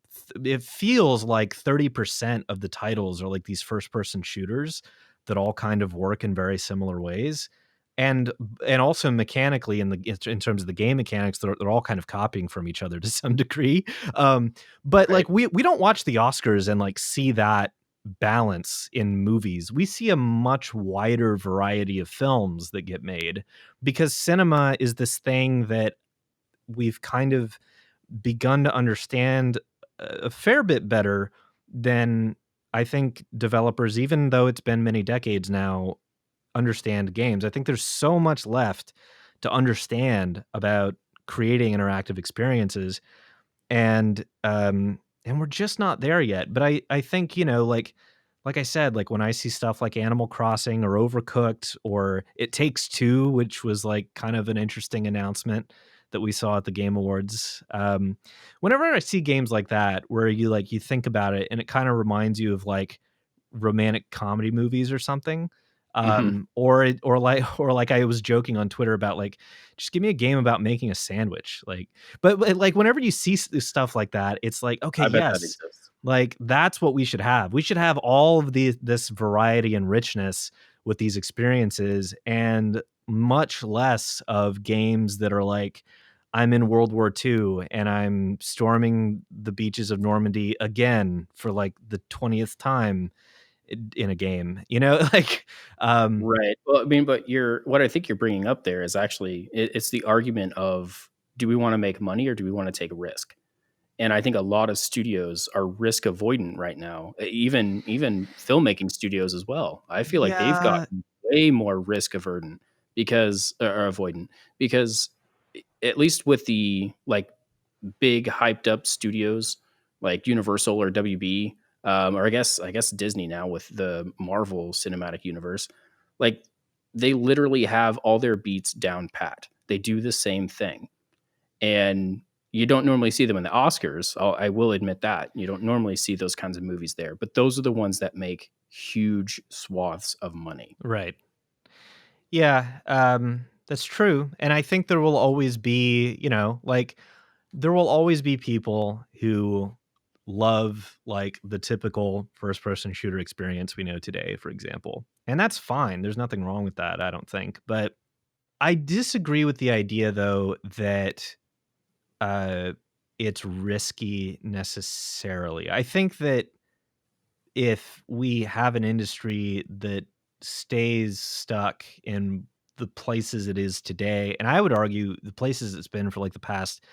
it feels like 30% of the titles are like these first person shooters that all kind of work in very similar ways. And also mechanically, in terms of the game mechanics, they're all kind of copying from each other to some degree. But Right. like, we don't watch the Oscars and like see that balance in movies. We see a much wider variety of films that get made, because cinema is this thing that we've kind of begun to understand a fair bit better than I think developers, even though it's been many decades now, understand games. I think there's so much left to understand about creating interactive experiences, and we're just not there yet. But I think, like I said, like, when I see stuff like Animal Crossing or Overcooked or It Takes Two, which was like kind of an interesting announcement that we saw at the Game Awards. Whenever I see games like that where you think about it and it kind of reminds you of like romantic comedy movies or something. Hmm. Or like I was joking on Twitter about, like, just give me a game about making a sandwich. Like, but like, whenever you see stuff like that, it's like, okay, I bet that yes, exists. like, that's what we should have. We should have all of this variety and richness with these experiences, and much less of games that are like, I'm in World War II and I'm storming the beaches of Normandy again for like the 20th time in a game, like, Right. Well, I mean, but what I think you're bringing up there is actually it's the argument of, do we want to make money or do we want to take a risk? And I think a lot of studios are risk avoidant right now. Even filmmaking studios as well. I feel like they've yeah, gotten way more risk avertant because or avoidant because at least with the like big hyped up studios like Universal or WB, or I guess Disney now with the Marvel Cinematic Universe, like they literally have all their beats down pat. They do the same thing, and you don't normally see them in the Oscars. I will admit that you don't normally see those kinds of movies there, but those are the ones that make huge swaths of money. right. Yeah, that's true, and I think there will always be, like, there will always be people who love, like, the typical first person shooter experience we know today, for example, and that's fine. There's nothing wrong with that, I don't think. But I disagree with the idea, though, that uh, it's risky necessarily. I think that if we have an industry that stays stuck in the places it is today, and I would argue the places it's been for like the past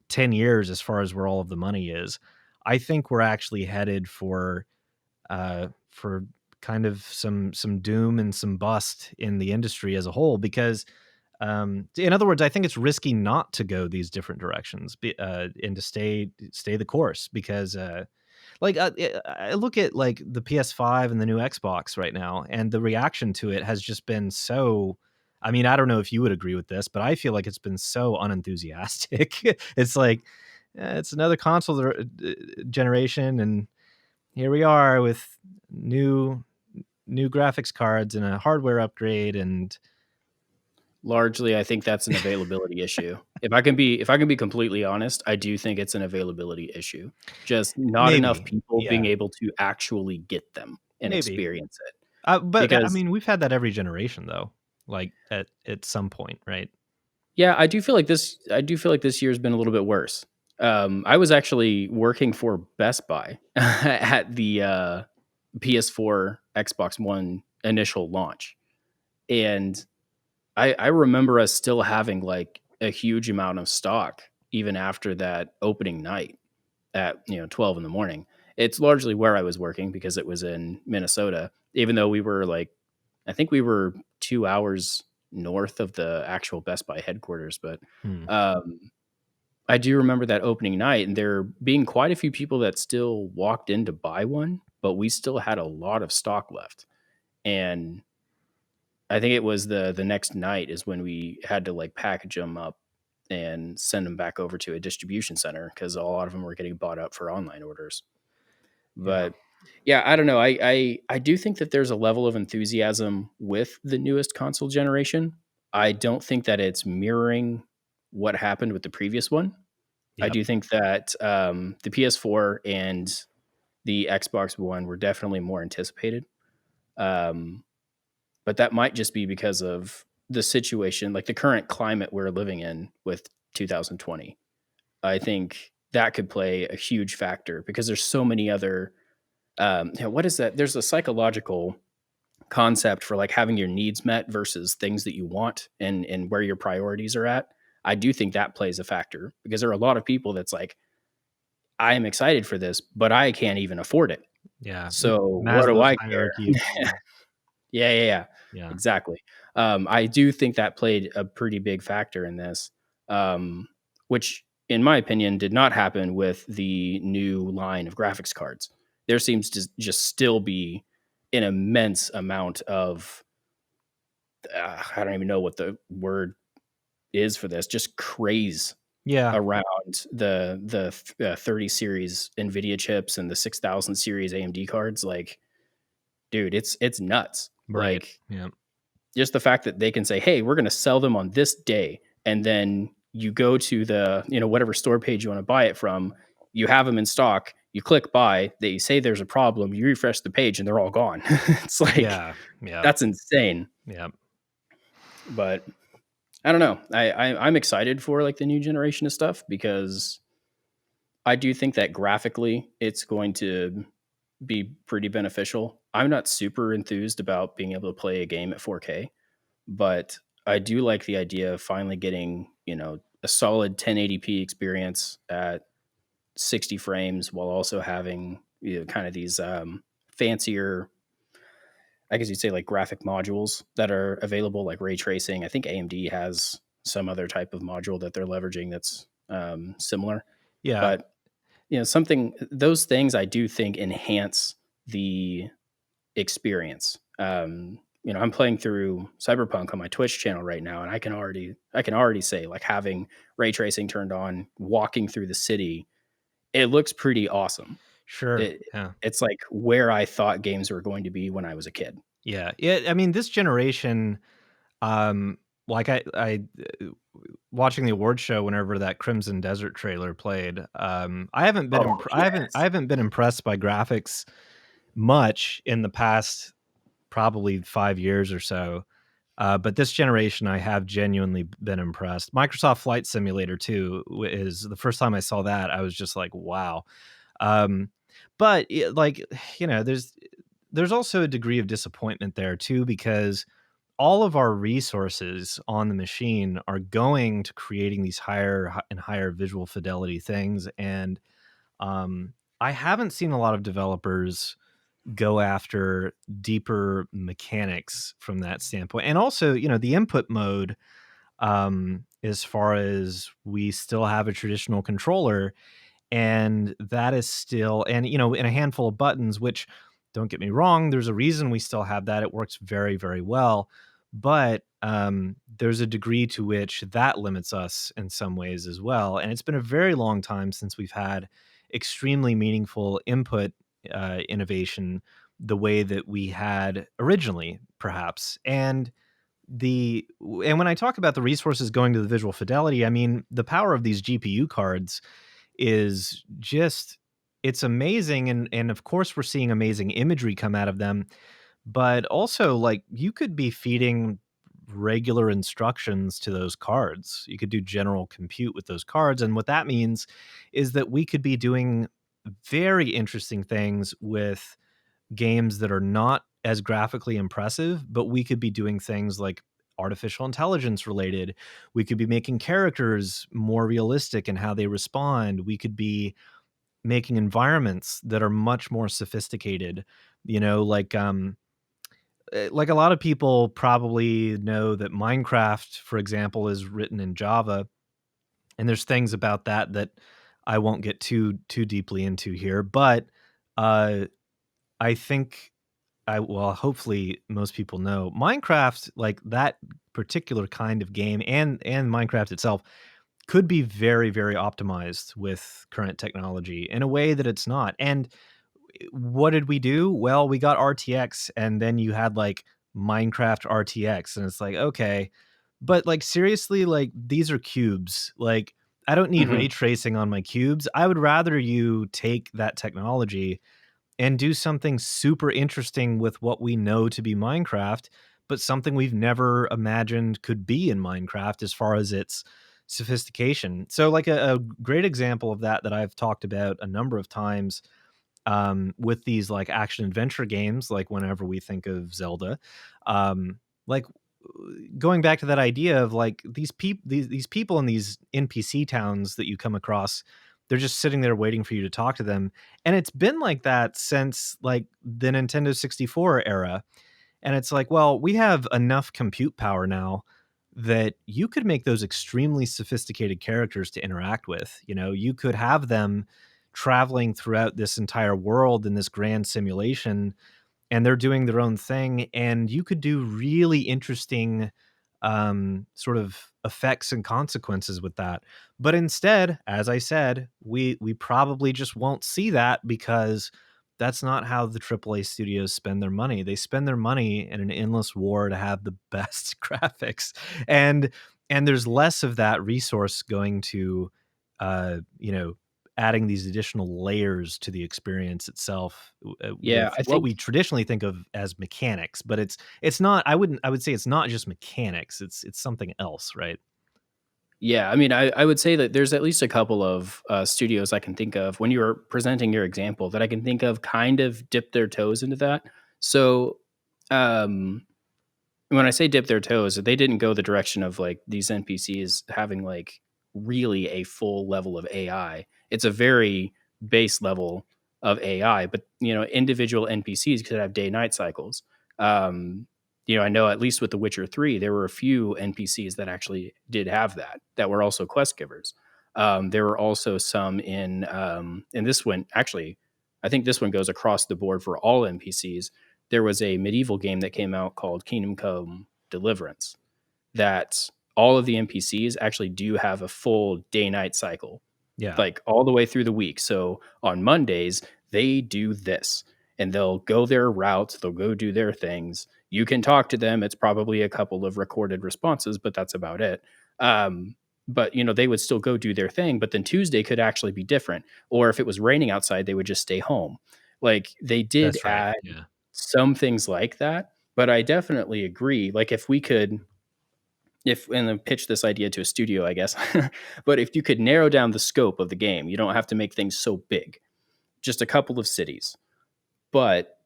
10 years as far as where all of the money is, I think we're actually headed for kind of some doom and some bust in the industry as a whole, because in other words, I think it's risky not to go these different directions, and to stay the course, because I look at like the PS5 and the new Xbox right now, and the reaction to it has just been so. I mean, I don't know if you would agree with this, but I feel like it's been so unenthusiastic. It's like, it's another console generation, and here we are with new new graphics cards and a hardware upgrade, and Largely, I think that's an availability issue. If I can be completely honest, I do think it's an availability issue. Just not enough maybe, people being yeah, able to actually get them and maybe. experience it. But I Because mean, we've had that every generation though, like at some point, right? yeah, I do feel like this year's been a little bit worse. I was actually working for Best Buy at the PS4, Xbox One initial launch, and I remember us still having like a huge amount of stock even after that opening night at 12 in the morning. It's largely where I was working because it was in Minnesota, even though we were like, I think we were 2 hours north of the actual Best Buy headquarters. But Hmm. um, I do remember that opening night and there being quite a few people that still walked in to buy one, but we still had a lot of stock left. And I think it was the next night is when we had to like package them up and send them back over to a distribution center because a lot of them were getting bought up for online orders. Yeah. But yeah, I don't know. I do think that there's a level of enthusiasm with the newest console generation. I don't think that it's mirroring what happened with the previous one. I Yep. do think that the PS4 and the Xbox One were definitely more anticipated. Um, but that might just be because of the situation, like the current climate we're living in with 2020. I think that could play a huge factor because there's so many other what is that? There's a psychological concept for like having your needs met versus things that you want and where your priorities are at. I do think that plays a factor because there are a lot of people that's like, I am excited for this, but I can't even afford it. Yeah. So what do Maslow's I hierarchy care? of needs. Yeah, yeah, yeah. Yeah. Exactly. I do think that played a pretty big factor in this, which, in my opinion, did not happen with the new line of graphics cards. There seems to just still be an immense amount of, I don't even know what the word is for this, just craze Yeah. around the 30 series NVIDIA chips and the 6000 series AMD cards. Like, dude, it's nuts. Right. Like, Yeah. just the fact that they can say, "Hey, we're gonna sell them on this day," and then you go to the, whatever store page you wanna buy it from, you have them in stock, you click buy, they say there's a problem, you refresh the page, and they're all gone. It's like, Yeah. Yeah. that's insane, Yeah. but I don't know. I'm excited for, like, the new generation of stuff because I do think that graphically, it's going to be pretty beneficial. I'm not super enthused about being able to play a game at 4K. But I do like the idea of finally getting, a solid 1080p experience at 60 frames while also having, kind of these fancier, I guess you'd say like graphic modules that are available, like ray tracing. I think AMD has some other type of module that they're leveraging that's similar. Yeah. But, something, those things I do think enhance the experience. I'm playing through Cyberpunk on my Twitch channel right now, and I can already say like having ray tracing turned on, walking through the city, it looks pretty awesome. Sure. It, Yeah. it's like where I thought games were going to be when I was a kid. Yeah. Yeah. I mean, this generation, um, like watching the award show whenever that Crimson Desert trailer played, Oh I yes. haven't been impressed by graphics much in the past probably 5 years or so. But this generation, I have genuinely been impressed. Microsoft Flight Simulator 2 is the first time I saw that, I was just like, "Wow." Um, but, like, there's also a degree of disappointment there too because all of our resources on the machine are going to creating these and higher visual fidelity things, and, I haven't seen a lot of developers go after deeper mechanics from that standpoint. And also, the input mode, as far as we still have a traditional controller, and that is still, and in a handful of buttons, which, don't get me wrong, there's a reason we still have that. It works very, very well. But there's a degree to which that limits us in some ways as well. And it's been a very long time since we've had extremely meaningful input innovation the way that we had originally, perhaps. And when I talk about the resources going to the visual fidelity, I mean the power of these GPU cards is just, it's amazing. And of course we're seeing amazing imagery come out of them, but also, like, you could be feeding regular instructions to those cards. You could do general compute with those cards, and what that means is that we could be doing very interesting things with games that are not as graphically impressive, but we could be doing things like artificial intelligence related. We could be making characters more realistic in how they respond. We could be making environments that are much more sophisticated, like a lot of people probably know that Minecraft, for example, is written in Java, and there's things about that that I won't get too deeply into here, but uh, I think hopefully most people know Minecraft, like that particular kind of game, and Minecraft itself could be very, very optimized with current technology in a way that it's not. And what did we do? Well, we got RTX, and then you had like Minecraft RTX, and it's like, okay, but like seriously, like these are cubes. Like I don't need Mhm. ray tracing on my cubes. I would rather you take that technology and do something super interesting with what we know to be Minecraft, but something we've never imagined could be in Minecraft as far as its sophistication. So, like a great example of that I've talked about a number of times with these like action adventure games, like whenever we think of Zelda, um, like going back to that idea of like these people in these NPC towns that you come across, they're just sitting there waiting for you to talk to them. And it's been like that since like the Nintendo 64 era. And it's like, well, we have enough compute power now that you could make those extremely sophisticated characters to interact with. You know, you could have them traveling throughout this entire world in this grand simulation, and they're doing their own thing, and you could do really interesting sort of effects and consequences with that. But instead, as I said, we probably just won't see that because that's not how the AAA studios spend their money. They spend their money in an endless war to have the best graphics, and there's less of that resource going to you know, adding these additional layers to the experience itself Yeah, with I what think we traditionally think of as mechanics, but it's not. I would say it's not just mechanics. It's something else, right? yeah, I mean, I would say that there's at least a couple of, studios I can think of when you were presenting your example that I can think of kind of dip their toes into that. So, um when I say dip their toes, they didn't go the direction of like these NPCs having like really a full level of AI. It's a very base level of AI, but individual NPCs could have day night cycles. Um, I know at least with The Witcher 3, there were a few NPCs that actually did have that were also quest givers. There were also some in this one, actually, I think this one goes across the board for all NPCs. There was a medieval game that came out called Kingdom Come Deliverance that all of the NPCs actually do have a full day night cycle, Yeah, like all the way through the week. So on Mondays, they do this and they'll go their routes, they'll go do their things. You can talk to them. It's probably a couple of recorded responses, but that's about it. But they would still go do their thing. But then Tuesday could actually be different. Or if it was raining outside, they would just stay home. Like they did that's right. add Yeah, some things like that, but I definitely agree. Like if we could if and then pitch this idea to a studio, I guess. But if you could narrow down the scope of the game, you don't have to make things so big. Just a couple of cities. But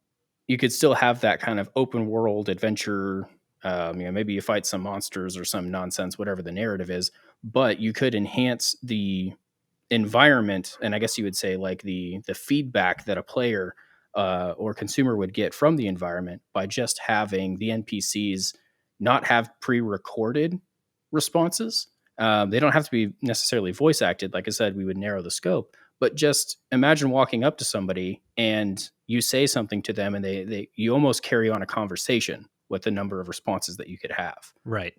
you could still have that kind of open world adventure. Maybe you fight some monsters or some nonsense, whatever the narrative is. But you could enhance the environment, and I guess you would say like the feedback that a player or consumer would get from the environment by just having the NPCs not have pre-recorded responses. They don't have to be necessarily voice acted. Like I said, we would narrow the scope, but just imagine walking up to somebody and you say something to them, and they you almost carry on a conversation with the number of responses that you could have right.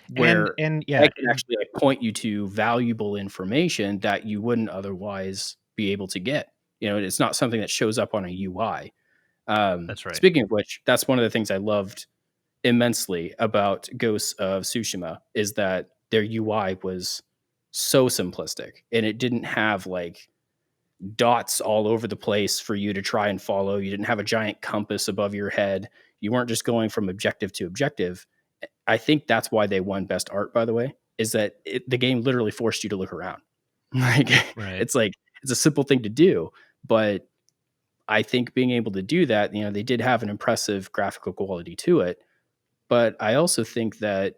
where And I yeah, can actually, like, point you to valuable information that you wouldn't otherwise be able to get. It's not something that shows up on a UI. that's right. Speaking of which, that's one of the things I loved immensely about Ghosts of Tsushima is that their UI was so simplistic, and it didn't have, like, dots all over the place for you to try and follow. You didn't have a giant compass above your head. You weren't just going from objective to objective. I think that's why they won best art, by the way, is that the game literally forced you to look around. Like Right. it's like it's a simple thing to do, but I think being able to do that, they did have an impressive graphical quality to it. but I also think that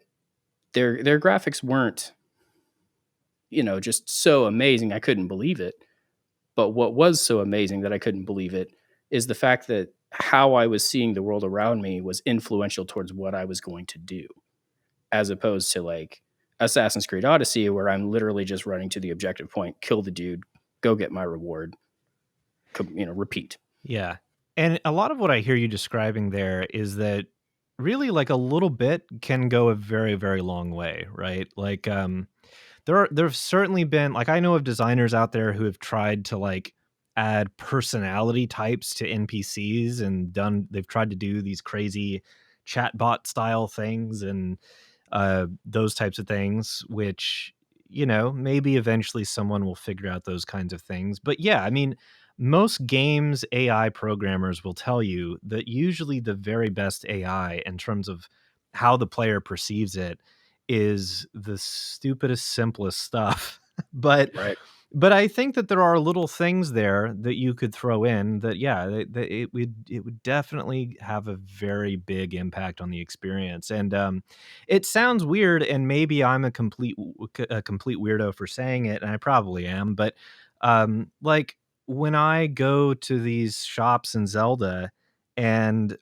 their graphics weren't, just so amazing I couldn't believe it. But what was so amazing that I couldn't believe it is the fact that how I was seeing the world around me was influential towards what I was going to do, as opposed to like Assassin's Creed Odyssey, where I'm literally just running to the objective point, kill the dude, go get my reward, repeat. Yeah. And a lot of what I hear you describing there is that really like a little bit can go a very, very long way, right? Like there've certainly been like I know of designers out there who have tried to like add personality types to NPCs and they've tried to do these crazy chatbot style things and those types of things, which, maybe eventually someone will figure out those kinds of things. But yeah, I mean, most games AI programmers will tell you that usually the very best AI in terms of how the player perceives it is the stupidest, simplest stuff. but Right. but I think that there are little things there that you could throw in that, yeah, it would definitely have a very big impact on the experience. And it sounds weird, and maybe I'm a complete weirdo for saying it, and I probably am. But like when I go to these shops in Zelda, and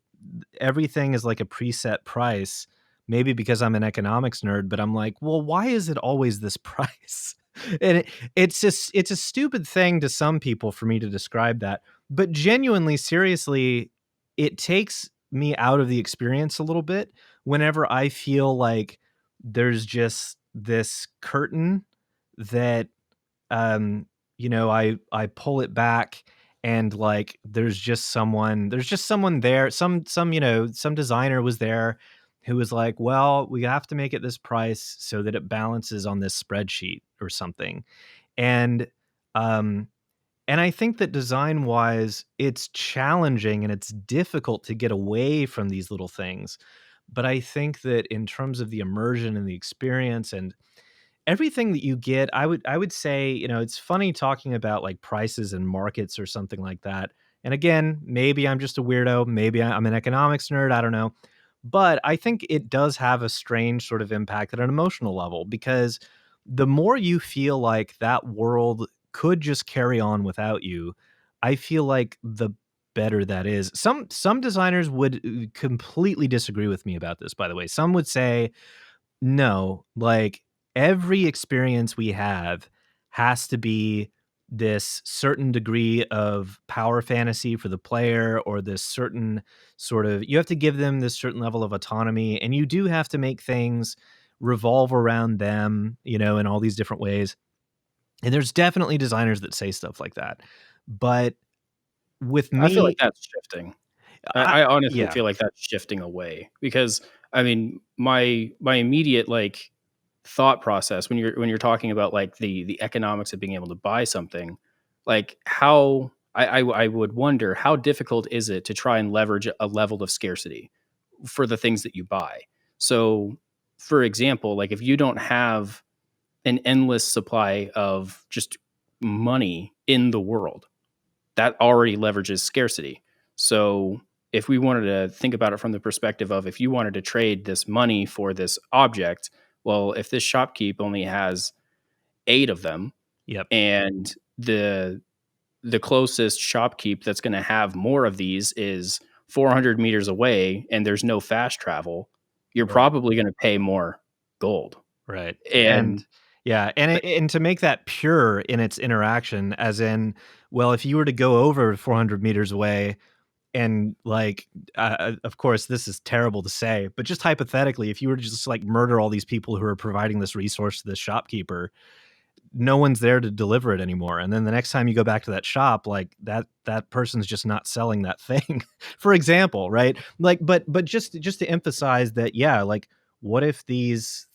everything is like a preset price. Maybe because I'm an economics nerd, but I'm like, well, why is it always this price? And it's a stupid thing to some people for me to describe that, but genuinely, seriously, it takes me out of the experience a little bit whenever I feel like there's just this curtain that um, I pull it back and like there's just someone there, some designer was there who was like, well, we have to make it this price so that it balances on this spreadsheet or something. And um and I think that design wise, it's challenging and it's difficult to get away from these little things. But I think that in terms of the immersion and the experience and everything that you get, I would say, it's funny talking about, like, prices and markets or something like that, and again, maybe I'm just a weirdo, maybe I'm an economics nerd, I don't know, but I think it does have a strange sort of impact at an emotional level because the more you feel like that world could just carry on without you, I feel like the better that is. Some designers would, completely disagree with me about this, by the way. Some would say, no, like, every experience we have has to be this certain degree of power fantasy for the player or this certain sort of you have to give them this certain level of autonomy, and you do have to make things revolve around them, in all these different ways, and there's definitely designers that say stuff like that. But with I feel like me, that's shifting. I I honestly yeah, feel like that's shifting away because I mean, my immediate like thought process when you're talking about like the economics of being able to buy something, like how I would wonder how difficult is it to try and leverage a level of scarcity for the things that you buy. So, for example, like if you don't have an endless supply of just money in the world, that already leverages scarcity. So if we wanted to think about it from the perspective of if you wanted to trade this money for this object, well, if this shopkeep only has 8 of them yep, and the closest shopkeep that's going to have more of these is 400 meters away and there's no fast travel, you're right. probably going to pay more gold. Right, and And yeah, and to make that pure in its interaction, as in, well, if you were to go over 400 meters away and, like, of course, this is terrible to say, but just hypothetically, if you were to just, like, murder all these people who are providing this resource to this shopkeeper, no one's there to deliver it anymore, and then the next time you go back to that shop, like, that person's just not selling that thing, for example, right? Like, but just to emphasize that, yeah, like, what if these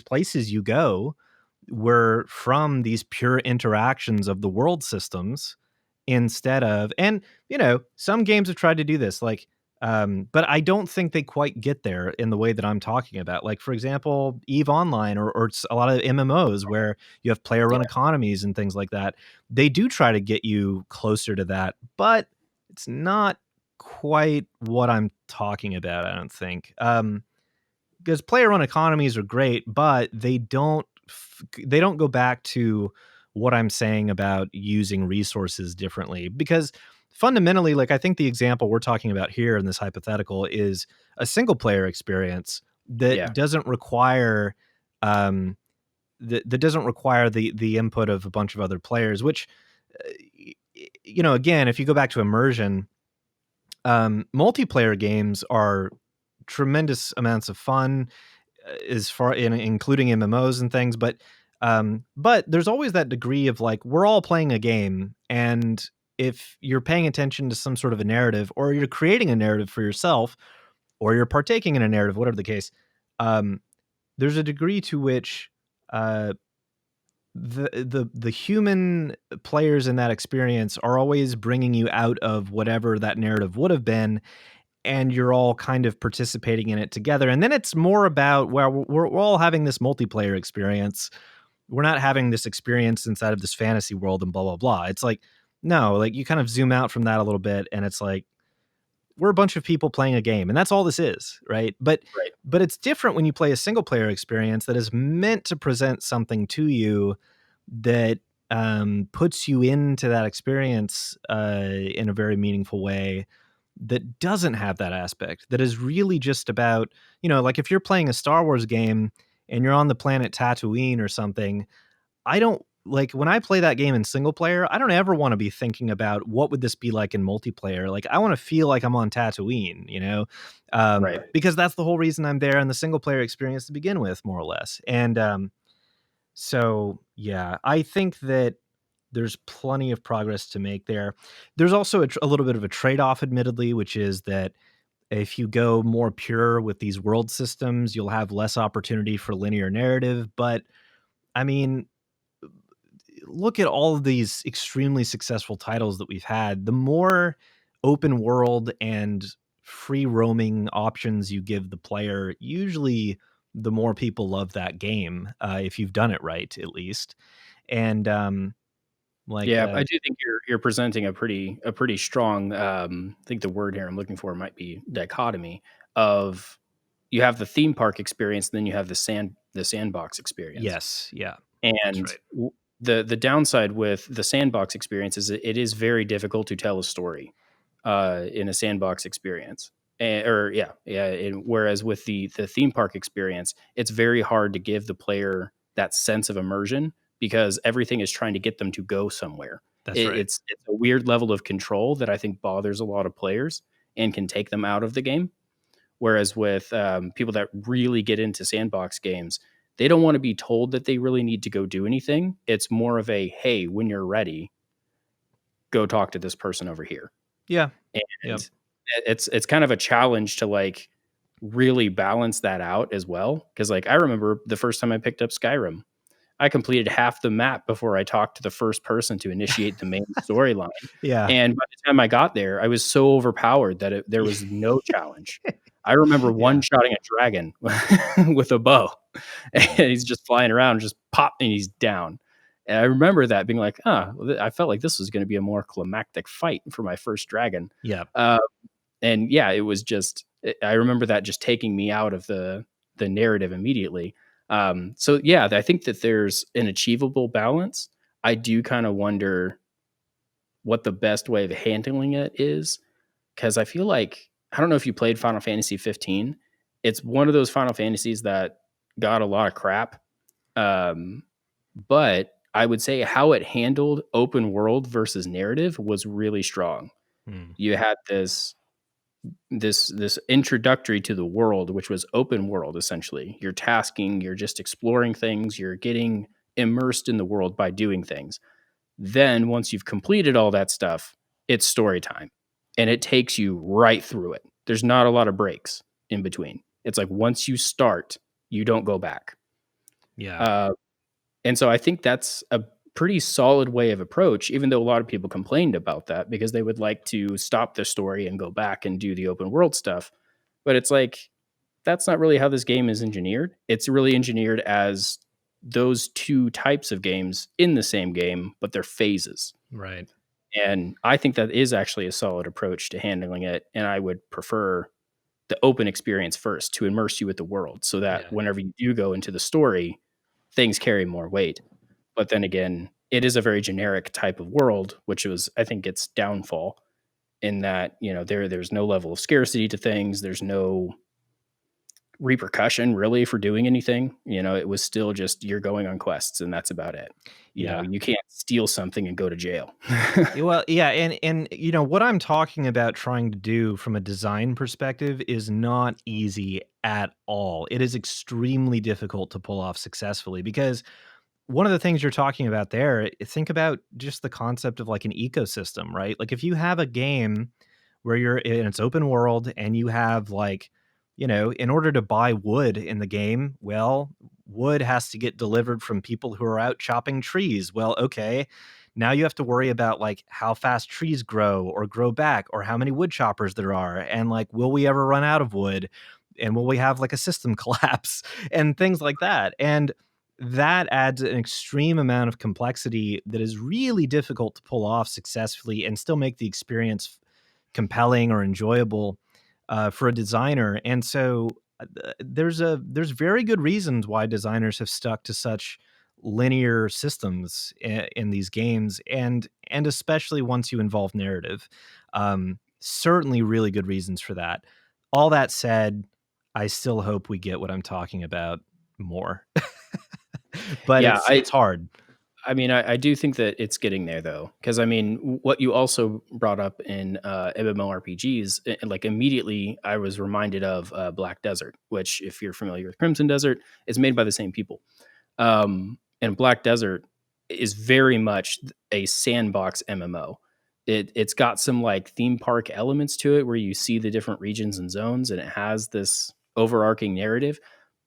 places you go were from these pure interactions of the world systems instead of and, some games have tried to do this, like, but I don't think they quite get there in the way that I'm talking about. Like, for example, EVE Online or a lot of MMOs where you have player-run yeah, economies and things like that. They do try to get you closer to that, but it's not quite what I'm talking about, I don't think. because player-run economies are great, but they don't go back to what I'm saying about using resources differently. Because fundamentally, like I think the example we're talking about here in this hypothetical is a single player experience that Yeah. doesn't require um, that doesn't require the input of a bunch of other players. Which, again, if you go back to immersion, multiplayer games are tremendous amounts of fun, as far in including MMOs and things, but there's always that degree of like we're all playing a game, and if you're paying attention to some sort of a narrative, or you're creating a narrative for yourself, or you're partaking in a narrative, whatever the case, um, there's a degree to which uh, the human players in that experience are always bringing you out of whatever that narrative would have been, and you're all kind of participating in it together. And then it's more about, well, we're all having this multiplayer experience. We're not having this experience inside of this fantasy world and blah blah blah. It's like, no, like you kind of zoom out from that a little bit, and it's like we're a bunch of people playing a game, and that's all this is, right? Right. But it's different when you play a single player experience that is meant to present something to you that puts you into that experience in a very meaningful way, that doesn't have that aspect, that is really just about, like if you're playing a Star Wars game and you're on the planet Tatooine or something, I don't like when I play that game in single player, I don't ever want to be thinking about what would this be like in multiplayer. Like I want to feel like I'm on Tatooine, Right. because that's the whole reason I'm there in the single player experience to begin with, more or less. And so yeah, I think that there's plenty of progress to make there. There's also a little bit of a trade-off, admittedly, which is that if you go more pure with these world systems, you'll have less opportunity for linear narrative. But I mean, look at all of these extremely successful titles that we've had. The more open world and free roaming options you give the player, usually the more people love that game, if you've done it right, at least. And like, Yeah, I do think you're presenting a pretty strong, I think the word here I'm looking for might be dichotomy of you have the theme park experience, then you have the sandbox experience. yes, yeah, that's And right. the downside with the sandbox experience is that it is very difficult to tell a story in a sandbox experience. Or yeah. Whereas with the theme park experience, it's very hard to give the player that sense of immersion because everything is trying to get them to go somewhere. That's right. It's a weird level of control that I think bothers a lot of players and can take them out of the game. Whereas with people that really get into sandbox games, they don't want to be told that they really need to go do anything. It's more of a, hey, when you're ready, go talk to this person over here. Yeah. Yep. And it's kind of a challenge to like really balance that out as well. Cause like I remember the first time I picked up Skyrim, I completed half the map before I talked to the first person to initiate the main storyline. Yeah. And by the time I got there, I was so overpowered that there was no challenge. I remember Yeah. one-shotting a dragon with a bow, and he's just flying around, just pop, and he's down. And I remember that being like, "Huh," I felt like this was gonna be a more climactic fight for my first dragon. Yep. Uh, and yeah, it was just I remember that just taking me out of the narrative immediately. So yeah, I think that there's an achievable balance. I do kind of wonder what the best way of handling it is because I feel like I don't know if you played Final Fantasy 15. It's one of those Final Fantasies that got a lot of crap, um, but I would say how it handled open world versus narrative was really strong. Hmm. You had this introductory to the world, which was open world essentially. You're tasking, you're just exploring things, you're getting immersed in the world by doing things. Then once you've completed all that stuff, it's story time. And it takes you right through it. There's not a lot of breaks in between. It's like once you start, you don't go back. Yeah. Uh, and so I think that's a pretty solid way of approach, even though a lot of people complained about that because they would like to stop the story and go back and do the open world stuff. But it's like, that's not really how this game is engineered. It's really engineered as those two types of games in the same game, but they're phases. Right. And I think that is actually a solid approach to handling it. And I would prefer the open experience first to immerse you with the world so that Yeah. whenever you do go into the story, things carry more weight. But then again, it is a very generic type of world, which was, I think, its downfall in that, there's no level of scarcity to things. There's no repercussion really for doing anything. It was still just you're going on quests and that's about it. Yeah. You can't steal something and go to jail. Well, yeah, and what I'm talking about trying to do from a design perspective is not easy at all. It is extremely difficult to pull off successfully because one of the things you're talking about there, think about just the concept of like an ecosystem, right? Like if you have a game where you're in its open world and you have like, in order to buy wood in the game, well, wood has to get delivered from people who are out chopping trees. Well, okay. Now you have to worry about like how fast trees grow or grow back or how many wood choppers there are. And like, will we ever run out of wood? And will we have like a system collapse and things like that? And that adds an extreme amount of complexity that is really difficult to pull off successfully and still make the experience compelling or enjoyable for a designer. And so there's very good reasons why designers have stuck to such linear systems in these games, and especially once you involve narrative. Certainly, really good reasons for that. All that said, I still hope we get what I'm talking about more. But Yeah, it's hard. I mean, I do think that it's getting there though, because I mean, what you also brought up in MMORPGs, like immediately, I was reminded of Black Desert, which, if you're familiar with Crimson Desert, is made by the same people. And Black Desert is very much a sandbox MMO. It's got some like theme park elements to it, where you see the different regions and zones, and it has this overarching narrative,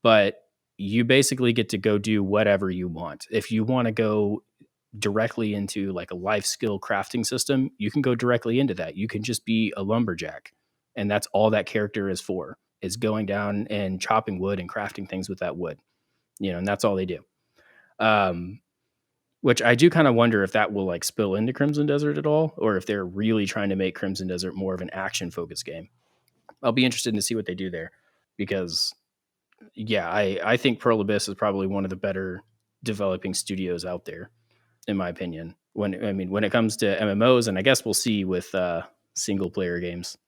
but you basically get to go do whatever you want. If you want to go directly into like a life skill crafting system, you can go directly into that. You can just be a lumberjack, and that's all that character is for, is going down and chopping wood and crafting things with that wood. And that's all they do. Um, which I do kind of wonder if that will like spill into Crimson Desert at all, or if they're really trying to make Crimson Desert more of an action focused game. I'll be interested to see what they do there, because yeah, I think Pearl Abyss is probably one of the better developing studios out there, in my opinion. When it comes to MMOs, and I guess we'll see with single player games.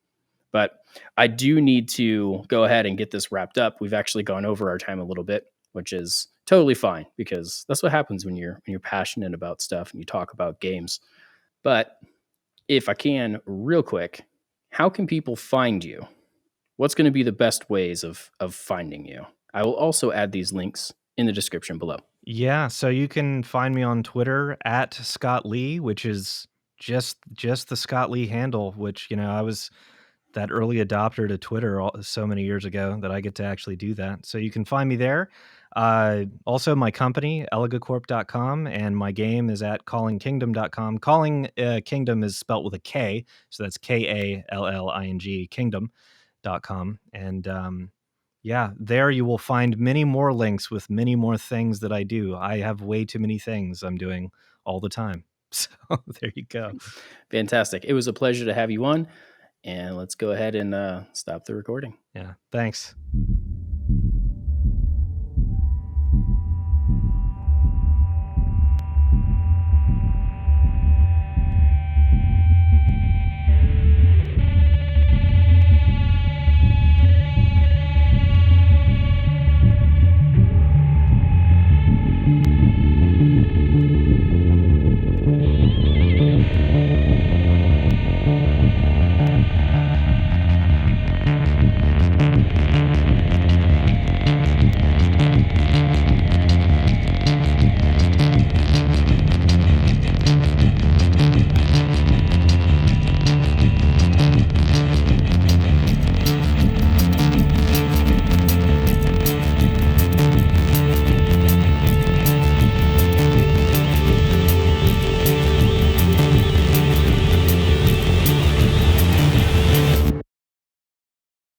But I do need to go ahead and get this wrapped up. We've actually gone over our time a little bit, which is totally fine, because that's what happens when you're passionate about stuff and you talk about games. But if I can, real quick, how can people find you? What's going to be the best ways of finding you? I will also add these links in the description below. Yeah, so you can find me on Twitter at Scott Lee, which is just the Scott Lee handle, which, I was that early adopter to Twitter so many years ago that I get to actually do that. So you can find me there. Also my company, elegacorp.com, and my game is at kingdom.com. Calling Kingdom is spelt with a K, so that's KALLING kingdom.com. And yeah, there you will find many more links with many more things that I do. I have way too many things I'm doing all the time. So there you go. Fantastic. It was a pleasure to have you on, and let's go ahead and stop the recording. Yeah, thanks.